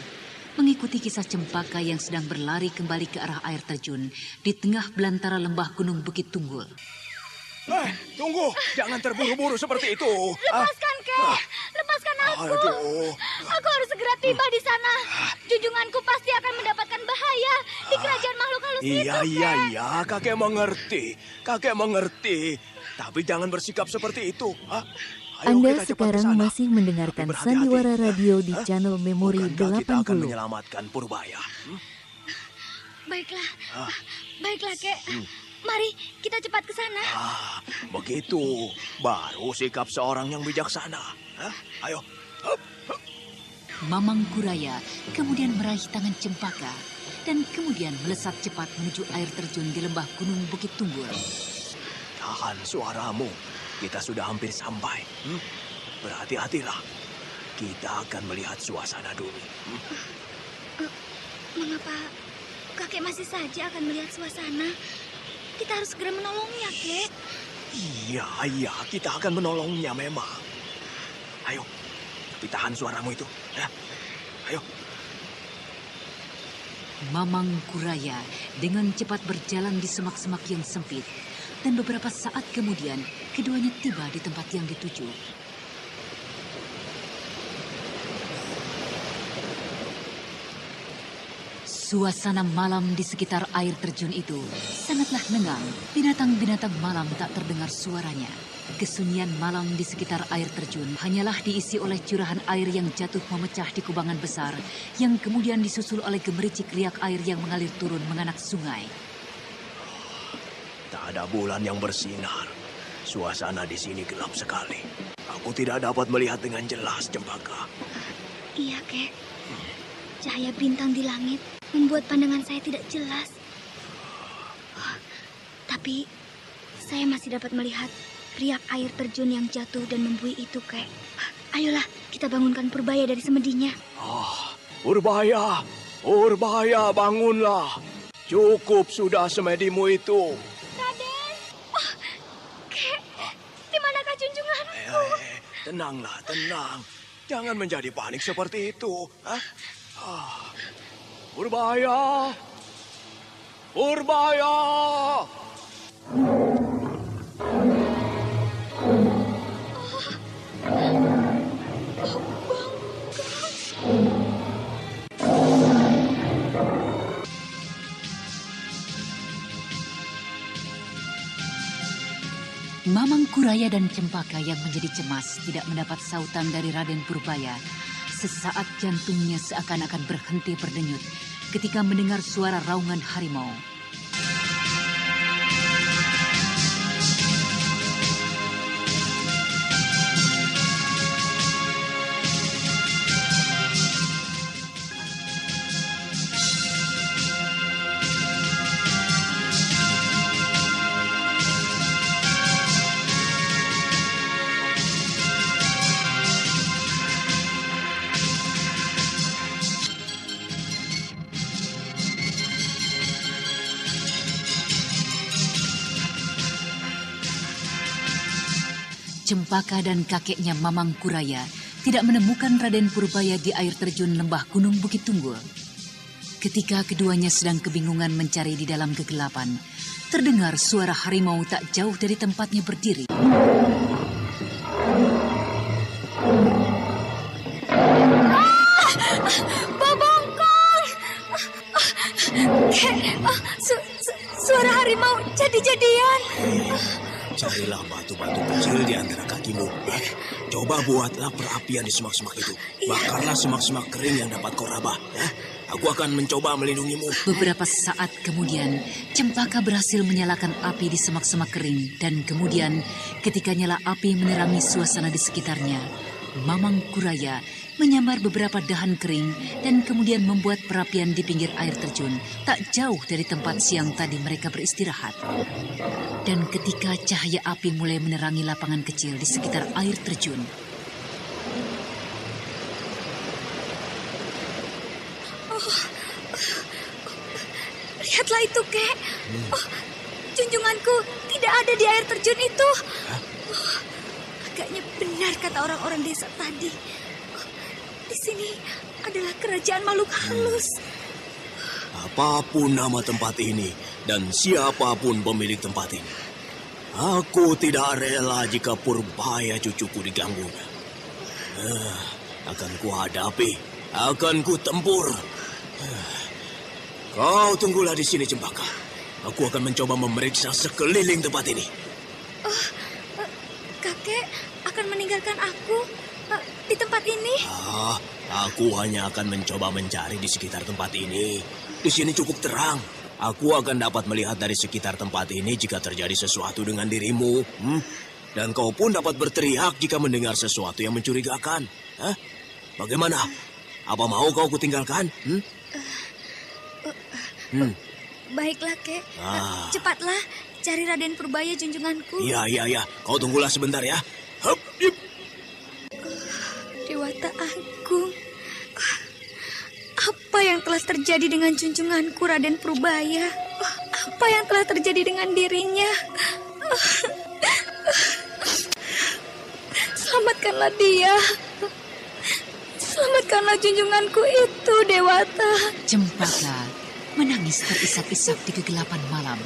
D: mengikuti kisah Cempaka yang sedang berlari kembali ke arah air terjun di tengah belantara lembah Gunung Bukit Tunggul.
C: Tunggu, jangan terburu-buru seperti itu.
B: Lepaskan, Kek. Lepaskan aku.
C: Aduh.
B: Aku harus segera tiba di sana. Junjunganku pasti akan mendapatkan bahaya di kerajaan makhluk halus itu, Kek.
C: Iya, kakek mengerti. Kakek mengerti. Tapi jangan bersikap seperti itu. Ayo,
F: Anda
C: kita cepat
F: sekarang
C: kesana.
F: masih mendengarkan Sandiwara Radio di channel Memori
C: Bukankah kita akan
F: 80.
C: menyelamatkan Purbaya?
B: Baiklah. Baiklah, Kek. Mari kita cepat ke sana.
C: Begitu. Baru sikap seorang yang bijaksana. Ayo.
D: Mamang Kuraya kemudian meraih tangan Cempaka dan kemudian melesat cepat menuju air terjun di lembah Gunung Bukit Tunggul.
C: Tahan suaramu. kita sudah hampir sampai. Berhati-hatilah. Kita akan melihat suasana dulu.
E: Mengapa kakek masih saja akan melihat suasana? Kita harus segera menolongnya, Kek.
C: Iya, kita akan menolongnya memang. Ayo, ditahan suaramu itu. Ya. Ayo.
D: Mamang Kuraya dengan cepat berjalan di semak-semak yang sempit. Dan beberapa saat kemudian, keduanya tiba di tempat yang dituju. Suasana malam di sekitar air terjun itu sangatlah lengang. Binatang-binatang malam tak terdengar suaranya. Kesunyian malam di sekitar air terjun hanyalah diisi oleh curahan air yang jatuh memecah di kubangan besar, yang kemudian disusul oleh gemericik riak air yang mengalir turun menganak sungai.
C: Tak ada bulan yang bersinar. Suasana di sini gelap sekali. Aku tidak dapat melihat dengan jelas, Cempaka.
E: Iya, Kek. Cahaya bintang di langit membuat pandangan saya tidak jelas. Tapi saya masih dapat melihat riak air terjun yang jatuh dan membuih itu, Kek. Ayolah, kita bangunkan Purbaya dari semedinya.
C: Purbaya, bangunlah. Cukup sudah semedimu itu.
E: Raden! Kek, di manakah junjunganku?
C: Tenanglah, tenang. Jangan menjadi panik seperti itu. Purbaya!
D: Mamang Kuraya dan Cempaka yang menjadi cemas tidak mendapat sautan dari Raden Purbaya. Sesaat jantungnya seakan-akan berhenti berdenyut ketika mendengar suara raungan harimau. Cempaka dan kakeknya Mamang Kuraya tidak menemukan Raden Purbaya di air terjun lembah Gunung Bukit Tunggul. Ketika keduanya sedang kebingungan mencari di dalam kegelapan, terdengar suara harimau tak jauh dari tempatnya berdiri.
E: Babongkong! Suara harimau jadi-jadian.
C: Carilah batu-batu kecil di antara kakimu. Coba buatlah perapian di semak-semak itu. Bakarlah semak-semak kering yang dapat kau rabah. Ya? Aku akan mencoba melindungimu.
D: Beberapa saat kemudian, Cempaka berhasil menyalakan api di semak-semak kering. Dan kemudian, ketika nyala api menerangi suasana di sekitarnya, Mamang Kuraya menyambar beberapa dahan kering dan kemudian membuat perapian di pinggir air terjun tak jauh dari tempat siang tadi mereka beristirahat. Dan ketika cahaya api mulai menerangi lapangan kecil di sekitar air terjun,
E: lihatlah itu, Kek. Junjunganku tidak ada di air terjun itu. Agaknya benar kata orang-orang desa tadi. Di sini adalah kerajaan makhluk halus.
C: Apapun nama tempat ini dan siapapun pemilik tempat ini, aku tidak rela jika Purbaya cucuku diganggunya. Akan kuhadapi, akan kutempur. Kau tunggulah di sini, Cempaka. Aku akan mencoba memeriksa sekeliling tempat ini.
E: Kakek akan meninggalkan aku di tempat ini?
C: Aku hanya akan mencoba mencari di sekitar tempat ini. Di sini cukup terang. Aku akan dapat melihat dari sekitar tempat ini jika terjadi sesuatu dengan dirimu. Dan kau pun dapat berteriak jika mendengar sesuatu yang mencurigakan. Bagaimana? Apa mau kau kutinggalkan?
E: Baiklah, Kek. Cepatlah, cari Raden Purbaya junjunganku.
C: Iya. Kau tunggulah sebentar ya. Hup, yip.
E: Dewata Agung, apa yang telah terjadi dengan junjunganku Raden Purbaya? Apa yang telah terjadi dengan dirinya? Selamatkanlah dia. Selamatkanlah junjunganku itu, Dewata.
D: Cempaka menangis terisak-isak di kegelapan malam.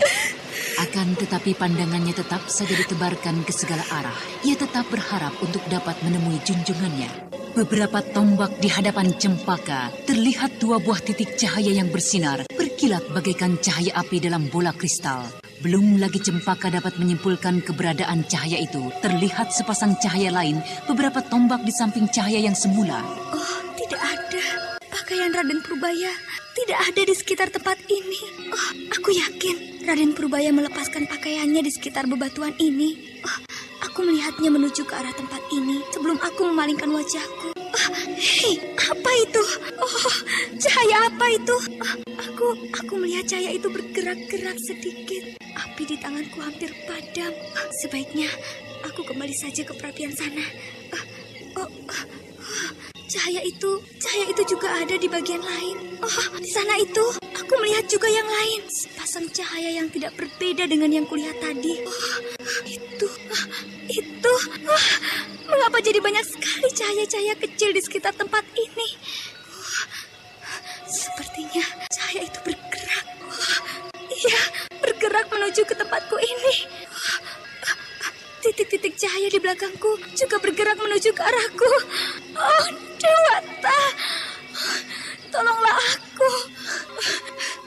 D: Akan tetapi pandangannya tetap saja ditebarkan ke segala arah. Ia tetap berharap untuk dapat menemui junjungannya. Beberapa tombak di hadapan Cempaka terlihat dua buah titik cahaya yang bersinar, berkilat bagaikan cahaya api dalam bola kristal. Belum lagi Cempaka dapat menyimpulkan keberadaan cahaya itu, terlihat sepasang cahaya lain, beberapa tombak di samping cahaya yang semula.
E: Oh, tidak ada. Pakaian Raden Purbaya tidak ada di sekitar tempat ini. Oh, aku yakin Raden Purbaya melepaskan pakaiannya di sekitar bebatuan ini. Oh, aku melihatnya menuju ke arah tempat ini sebelum aku memalingkan wajahku. Oh, hei, apa itu? Oh, cahaya apa itu? Oh, aku melihat cahaya itu bergerak-gerak sedikit. Api di tanganku hampir padam. Oh, sebaiknya aku kembali saja ke perapian sana. Cahaya itu juga ada di bagian lain. Oh, di sana itu, aku melihat juga yang lain. Sepasang cahaya yang tidak berbeda dengan yang kulihat tadi. Oh, itu. Mengapa jadi banyak sekali cahaya-cahaya kecil di sekitar tempat ini? Oh, sepertinya cahaya itu bergerak. Oh, iya, bergerak menuju ke tempatku ini. Titik-titik cahaya di belakangku juga bergerak menuju ke arahku. Oh, Dewata, tolonglah aku.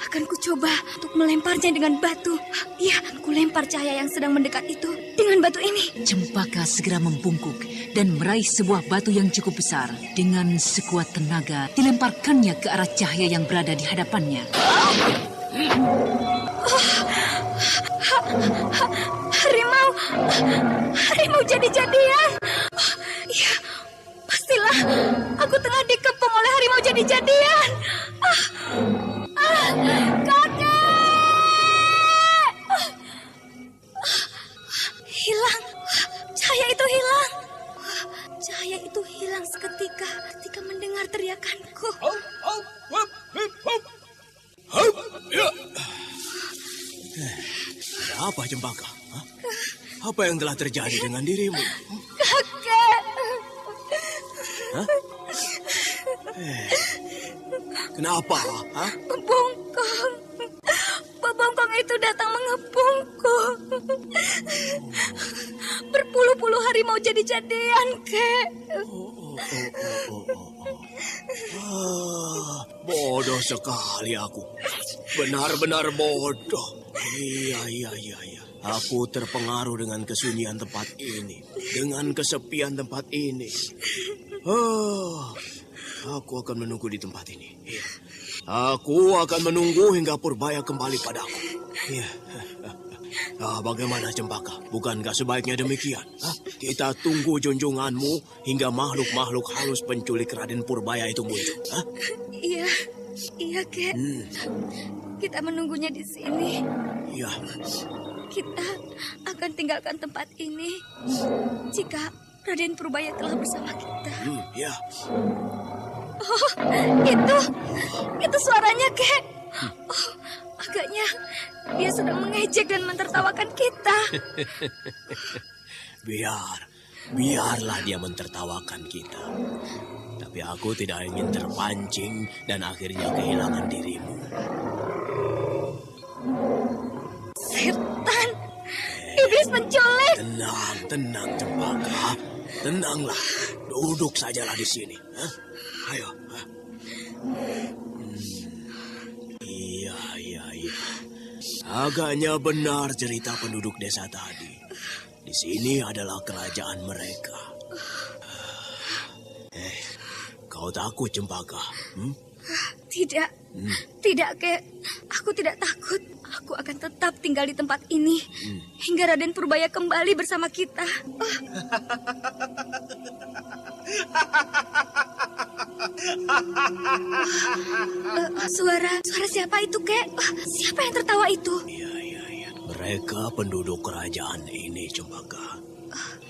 E: Akan kucoba untuk melemparnya dengan batu. Iya, ku lempar cahaya yang sedang mendekat itu dengan batu ini.
D: Cempaka segera membungkuk dan meraih sebuah batu yang cukup besar. Dengan sekuat tenaga, dilemparkannya ke arah cahaya yang berada di hadapannya.
E: Harimau jadi-jadian. Iya, pastilah aku tengah dikepung oleh harimau jadi-jadian. Kakek! Hilang. Cahaya itu hilang. Cahaya itu hilang seketika ketika mendengar teriakanku.
C: Ada apa, Cempaka? Hah? Apa yang telah terjadi dengan dirimu?
E: Kakek!
C: Hah? Kenapa? Hah?
E: Bebongkong itu datang mengepungku. Berpuluh-puluh harimau jadi-jadian, Kek.
C: Bodoh sekali aku. Benar-benar bodoh. Iya. Aku terpengaruh dengan kesunyian tempat ini. Dengan kesepian tempat ini. Aku akan menunggu di tempat ini. Iya. Aku akan menunggu hingga Purbaya kembali padaku. Iya. Bagaimana, Cempaka? Bukankah sebaiknya demikian? Kita tunggu junjunganmu hingga makhluk-makhluk halus penculik Raden Purbaya itu muncul.
E: Iya, Kek. Kita menunggunya di sini.
C: Iya.
E: Kita akan tinggalkan tempat ini jika Raden Purbaya telah bersama kita.
C: Iya.
E: Oh, itu suaranya, Kek. Oh, agaknya dia sedang mengejek dan mentertawakan kita.
C: Biarlah dia mentertawakan kita. Tapi aku tidak ingin terpancing dan akhirnya kehilangan dirimu.
E: Setan! Iblis penculik!
C: Tenang, Cempaka. Tenanglah. Duduk sajalah di sini. Ayo. Iya. Agaknya benar cerita penduduk desa tadi. Di sini adalah kerajaan mereka. Kau takut, Cempaka?
E: Tidak, Kek. Aku tidak takut. Aku akan tetap tinggal di tempat ini hingga Raden Purbaya kembali bersama kita. Suara siapa itu, Kek? Siapa yang tertawa itu?
C: Iya. Mereka penduduk kerajaan ini, Cempaka.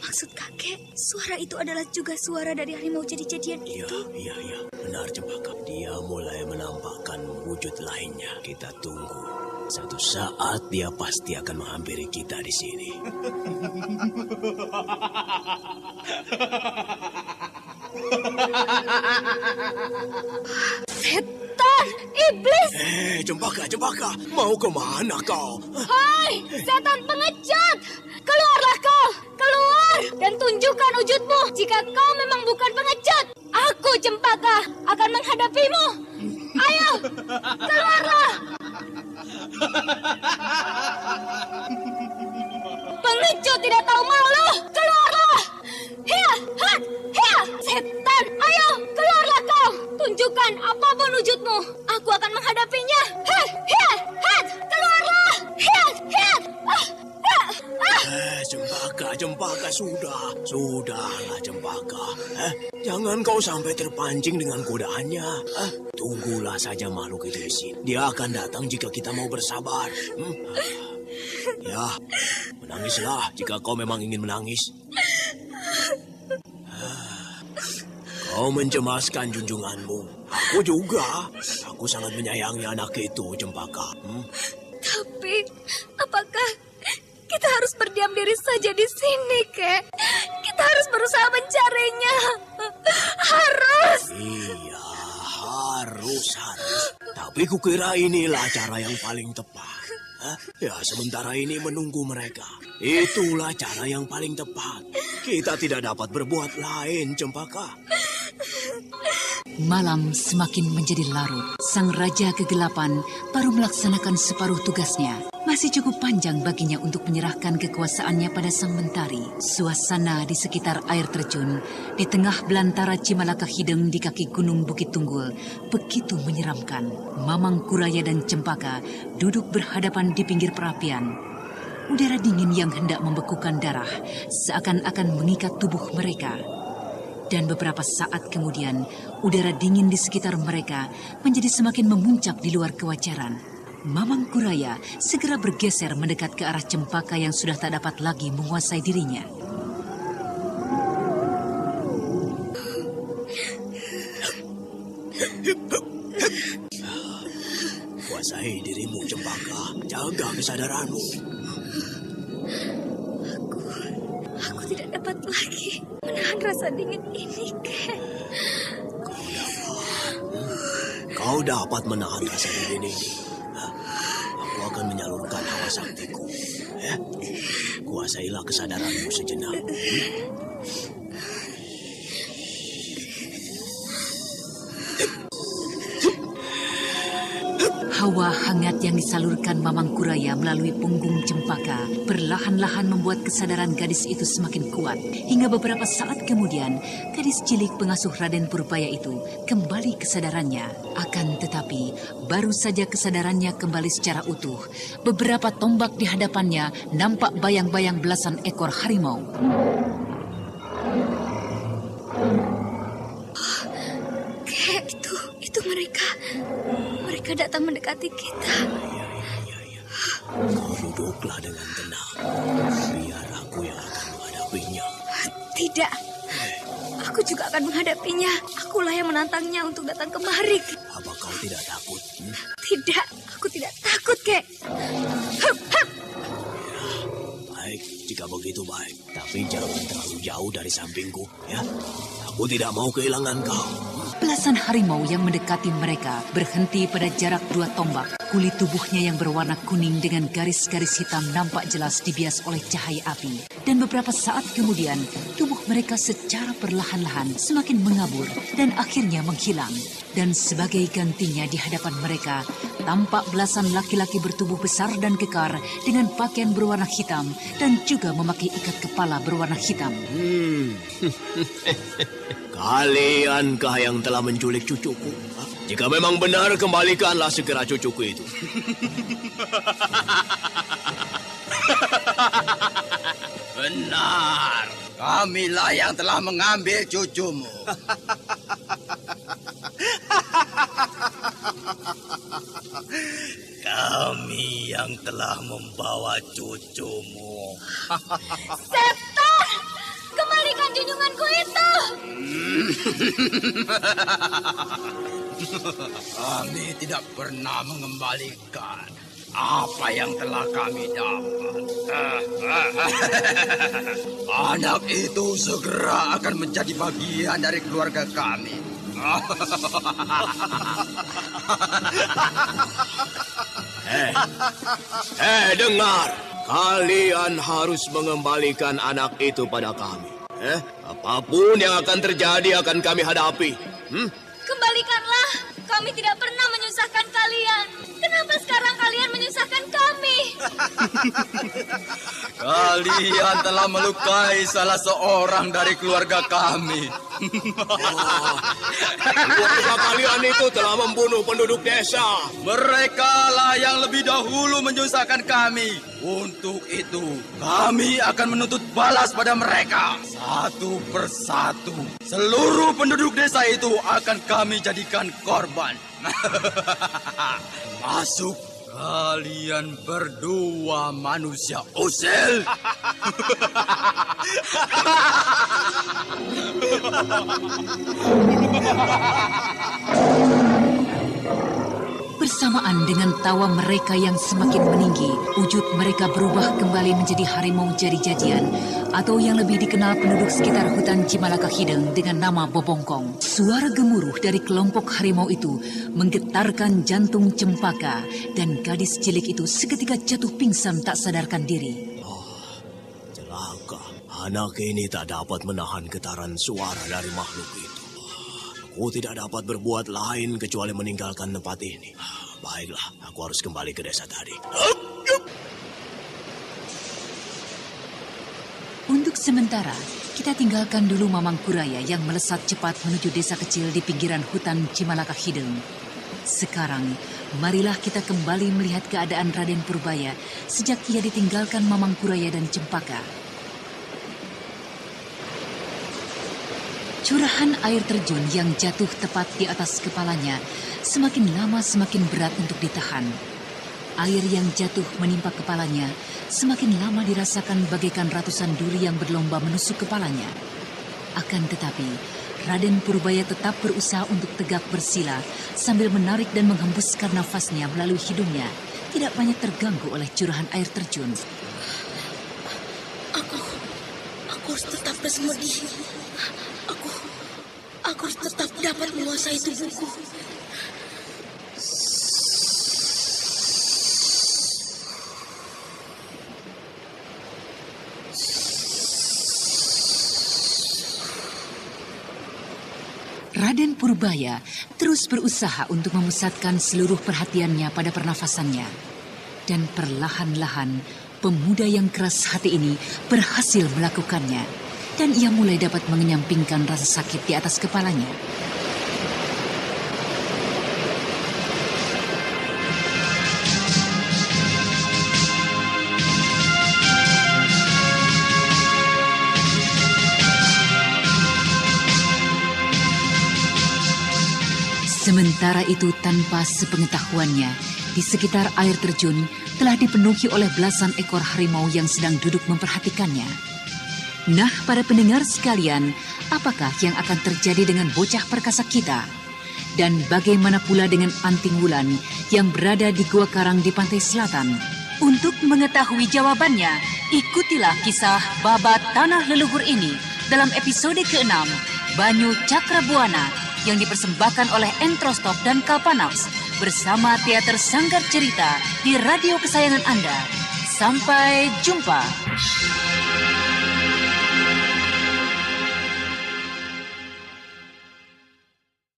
E: Maksud kakek, suara itu adalah juga suara dari harimau jadi-jadian itu?
C: Iya, benar Cempaka. Dia mulai menampakkan wujud lainnya. Kita tunggu. Satu saat dia pasti akan menghampiri kita di sini.
B: Setan! Iblis!
C: Cempaka, mau kemana kau?
B: Hai, setan pengecut! Keluarlah kau! Keluar! Dan tunjukkan wujudmu jika kau memang bukan pengecut! Aku, Cempaka, akan menghadapimu! Ayo! Keluarlah! Pengecut tidak tahu malu! Keluarlah! Hia! Hat! Hia! Setan! Ayo! Keluarlah kau! Tunjukkan apapun wujudmu! Aku akan menghadapinya! Hia! Hia! Hat! Keluarlah! Hia! Hia!
C: Cempaka, sudahlah Cempaka. Jangan kau sampai terpancing dengan godaannya. Tunggulah saja makhluk itu di sini. Dia akan datang jika kita mau bersabar. Ya, menangislah jika kau memang ingin menangis. Kau mencemaskan junjunganmu. Aku juga. Aku sangat menyayangi anak itu, Cempaka.
B: Tapi, apakah kita harus berdiam diri saja di sini, Kek? Kita harus berusaha mencarinya. Harus.
C: Iya, harus. Tapi kukira inilah cara yang paling tepat. Ya, sementara ini menunggu mereka. Itulah cara yang paling tepat. Kita tidak dapat berbuat lain, Cempaka.
D: Malam semakin menjadi larut. Sang Raja Kegelapan baru melaksanakan separuh tugasnya. Masih cukup panjang baginya untuk menyerahkan kekuasaannya pada Sang Mentari. Suasana di sekitar air terjun, di tengah belantara Cimalaka Hideng di kaki Gunung Bukit Tunggul, begitu menyeramkan. Mamang Kuraya dan Cempaka duduk berhadapan di pinggir perapian. Udara dingin yang hendak membekukan darah seakan-akan mengikat tubuh mereka. Dan beberapa saat kemudian, udara dingin di sekitar mereka menjadi semakin memuncak di luar kewajaran. Mamang Kuraya segera bergeser mendekat ke arah Cempaka yang sudah tak dapat lagi menguasai dirinya.
C: Kuasai dirimu, Cempaka. Jaga kesadaranmu.
B: Aku tidak dapat lagi menahan rasa dingin ini, Kek.
C: Kau dapat menahan rasa dingin ini. Aku akan menyalurkan hawa saktiku. Kuasailah kesadaranmu sejenak.
D: Hawa hangat yang disalurkan Mamang Kuraya melalui punggung Cempaka perlahan-lahan membuat kesadaran gadis itu semakin kuat. Hingga beberapa saat kemudian, gadis cilik pengasuh Raden Purbaya itu kembali kesadarannya. Akan tetapi, baru saja kesadarannya kembali secara utuh, beberapa tombak di hadapannya nampak bayang-bayang belasan ekor harimau.
B: Kek, itu mereka. Mereka datang mendekati kita.
C: Iya. Kau duduklah dengan tenang. Biar aku yang akan menghadapinya.
B: Tidak. Aku juga akan menghadapinya. Akulah yang menantangnya untuk datang kemari.
C: Apa kau tidak takut?
B: Tidak, aku tidak takut, Kek.
C: Baik, jika begitu baik. Tapi jangan terlalu jauh dari sampingku, ya. Aku tidak mau kehilangan kau.
D: Belasan harimau yang mendekati mereka berhenti pada jarak 2 tombak. Kulit tubuhnya yang berwarna kuning dengan garis-garis hitam nampak jelas dibias oleh cahaya api. Dan beberapa saat kemudian, tubuh mereka secara perlahan-lahan semakin mengabur dan akhirnya menghilang. Dan sebagai gantinya di hadapan mereka, tampak belasan laki-laki bertubuh besar dan kekar dengan pakaian berwarna hitam dan juga memakai ikat kepala berwarna hitam.
C: Kaliankah yang telah menculik cucuku? Jika memang benar, kembalikanlah segera cucuku itu.
M: Benar, kamilah yang telah mengambil cucumu. Kami yang telah membawa cucumu.
E: Setan! Kembalikan junjunganku itu!
M: Kami tidak pernah mengembalikan apa yang telah kami dapat. Anak itu segera akan menjadi bagian dari keluarga kami.
C: Dengar. Kalian harus mengembalikan anak itu pada kami. Apapun yang akan terjadi akan kami hadapi.
E: Kembalikanlah. Kami tidak pernah menyusahkan kalian. Kenapa sekarang kalian menyusahkan kami?
M: Kalian telah melukai salah seorang dari keluarga kami.
C: Keluarga kalian itu telah membunuh penduduk desa.
M: Mereka lah yang lebih dahulu menyusahkan kami. Untuk itu, kami akan menuntut balas pada mereka. Satu persatu. Seluruh penduduk desa itu akan kami jadikan korban. Masuk. Kalian berdua manusia usil.
D: Bersamaan dengan tawa mereka yang semakin meninggi, wujud mereka berubah kembali menjadi harimau jadi-jadian, atau yang lebih dikenal penduduk sekitar hutan Cimalaka Hideng dengan nama Bobongkong. Suara gemuruh dari kelompok harimau itu menggetarkan jantung Cempaka, dan gadis cilik itu seketika jatuh pingsan tak sadarkan diri.
C: Celaka, anak ini tak dapat menahan getaran suara dari makhluk itu. Aku tidak dapat berbuat lain kecuali meninggalkan tempat ini. Baiklah, aku harus kembali ke desa tadi.
D: Untuk sementara, kita tinggalkan dulu Mamang Kuraya yang melesat cepat menuju desa kecil di pinggiran hutan Cimalaka Hideng. Sekarang, marilah kita kembali melihat keadaan Raden Purbaya sejak ia ditinggalkan Mamang Kuraya dan Cempaka. Curahan air terjun yang jatuh tepat di atas kepalanya semakin lama semakin berat untuk ditahan. Air yang jatuh menimpa kepalanya semakin lama dirasakan bagaikan ratusan duri yang berlomba menusuk kepalanya. Akan tetapi, Raden Purbaya tetap berusaha untuk tegak bersila sambil menarik dan menghembuskan nafasnya melalui hidungnya, tidak banyak terganggu oleh curahan air terjun.
B: Aku harus tetap bersemedi. Aku harus tetap dapat menguasai tubuhku.
D: Raden Purbaya terus berusaha untuk memusatkan seluruh perhatiannya pada pernafasannya. Dan perlahan-lahan, pemuda yang keras hati ini berhasil melakukannya. Dan ia mulai dapat mengenyampingkan rasa sakit di atas kepalanya. Sementara itu tanpa sepengetahuannya, di sekitar air terjun telah dipenuhi oleh belasan ekor harimau yang sedang duduk memperhatikannya. Nah, para pendengar sekalian, apakah yang akan terjadi dengan bocah perkasa kita? Dan bagaimana pula dengan Anting Wulan yang berada di Gua Karang di pantai selatan? Untuk mengetahui jawabannya, ikutilah kisah Babat Tanah Leluhur ini dalam episode ke-6, Banyu Cakrabuana, yang dipersembahkan oleh Entrostop dan Kalpanax bersama Teater Sanggar Cerita di radio kesayangan Anda. Sampai jumpa.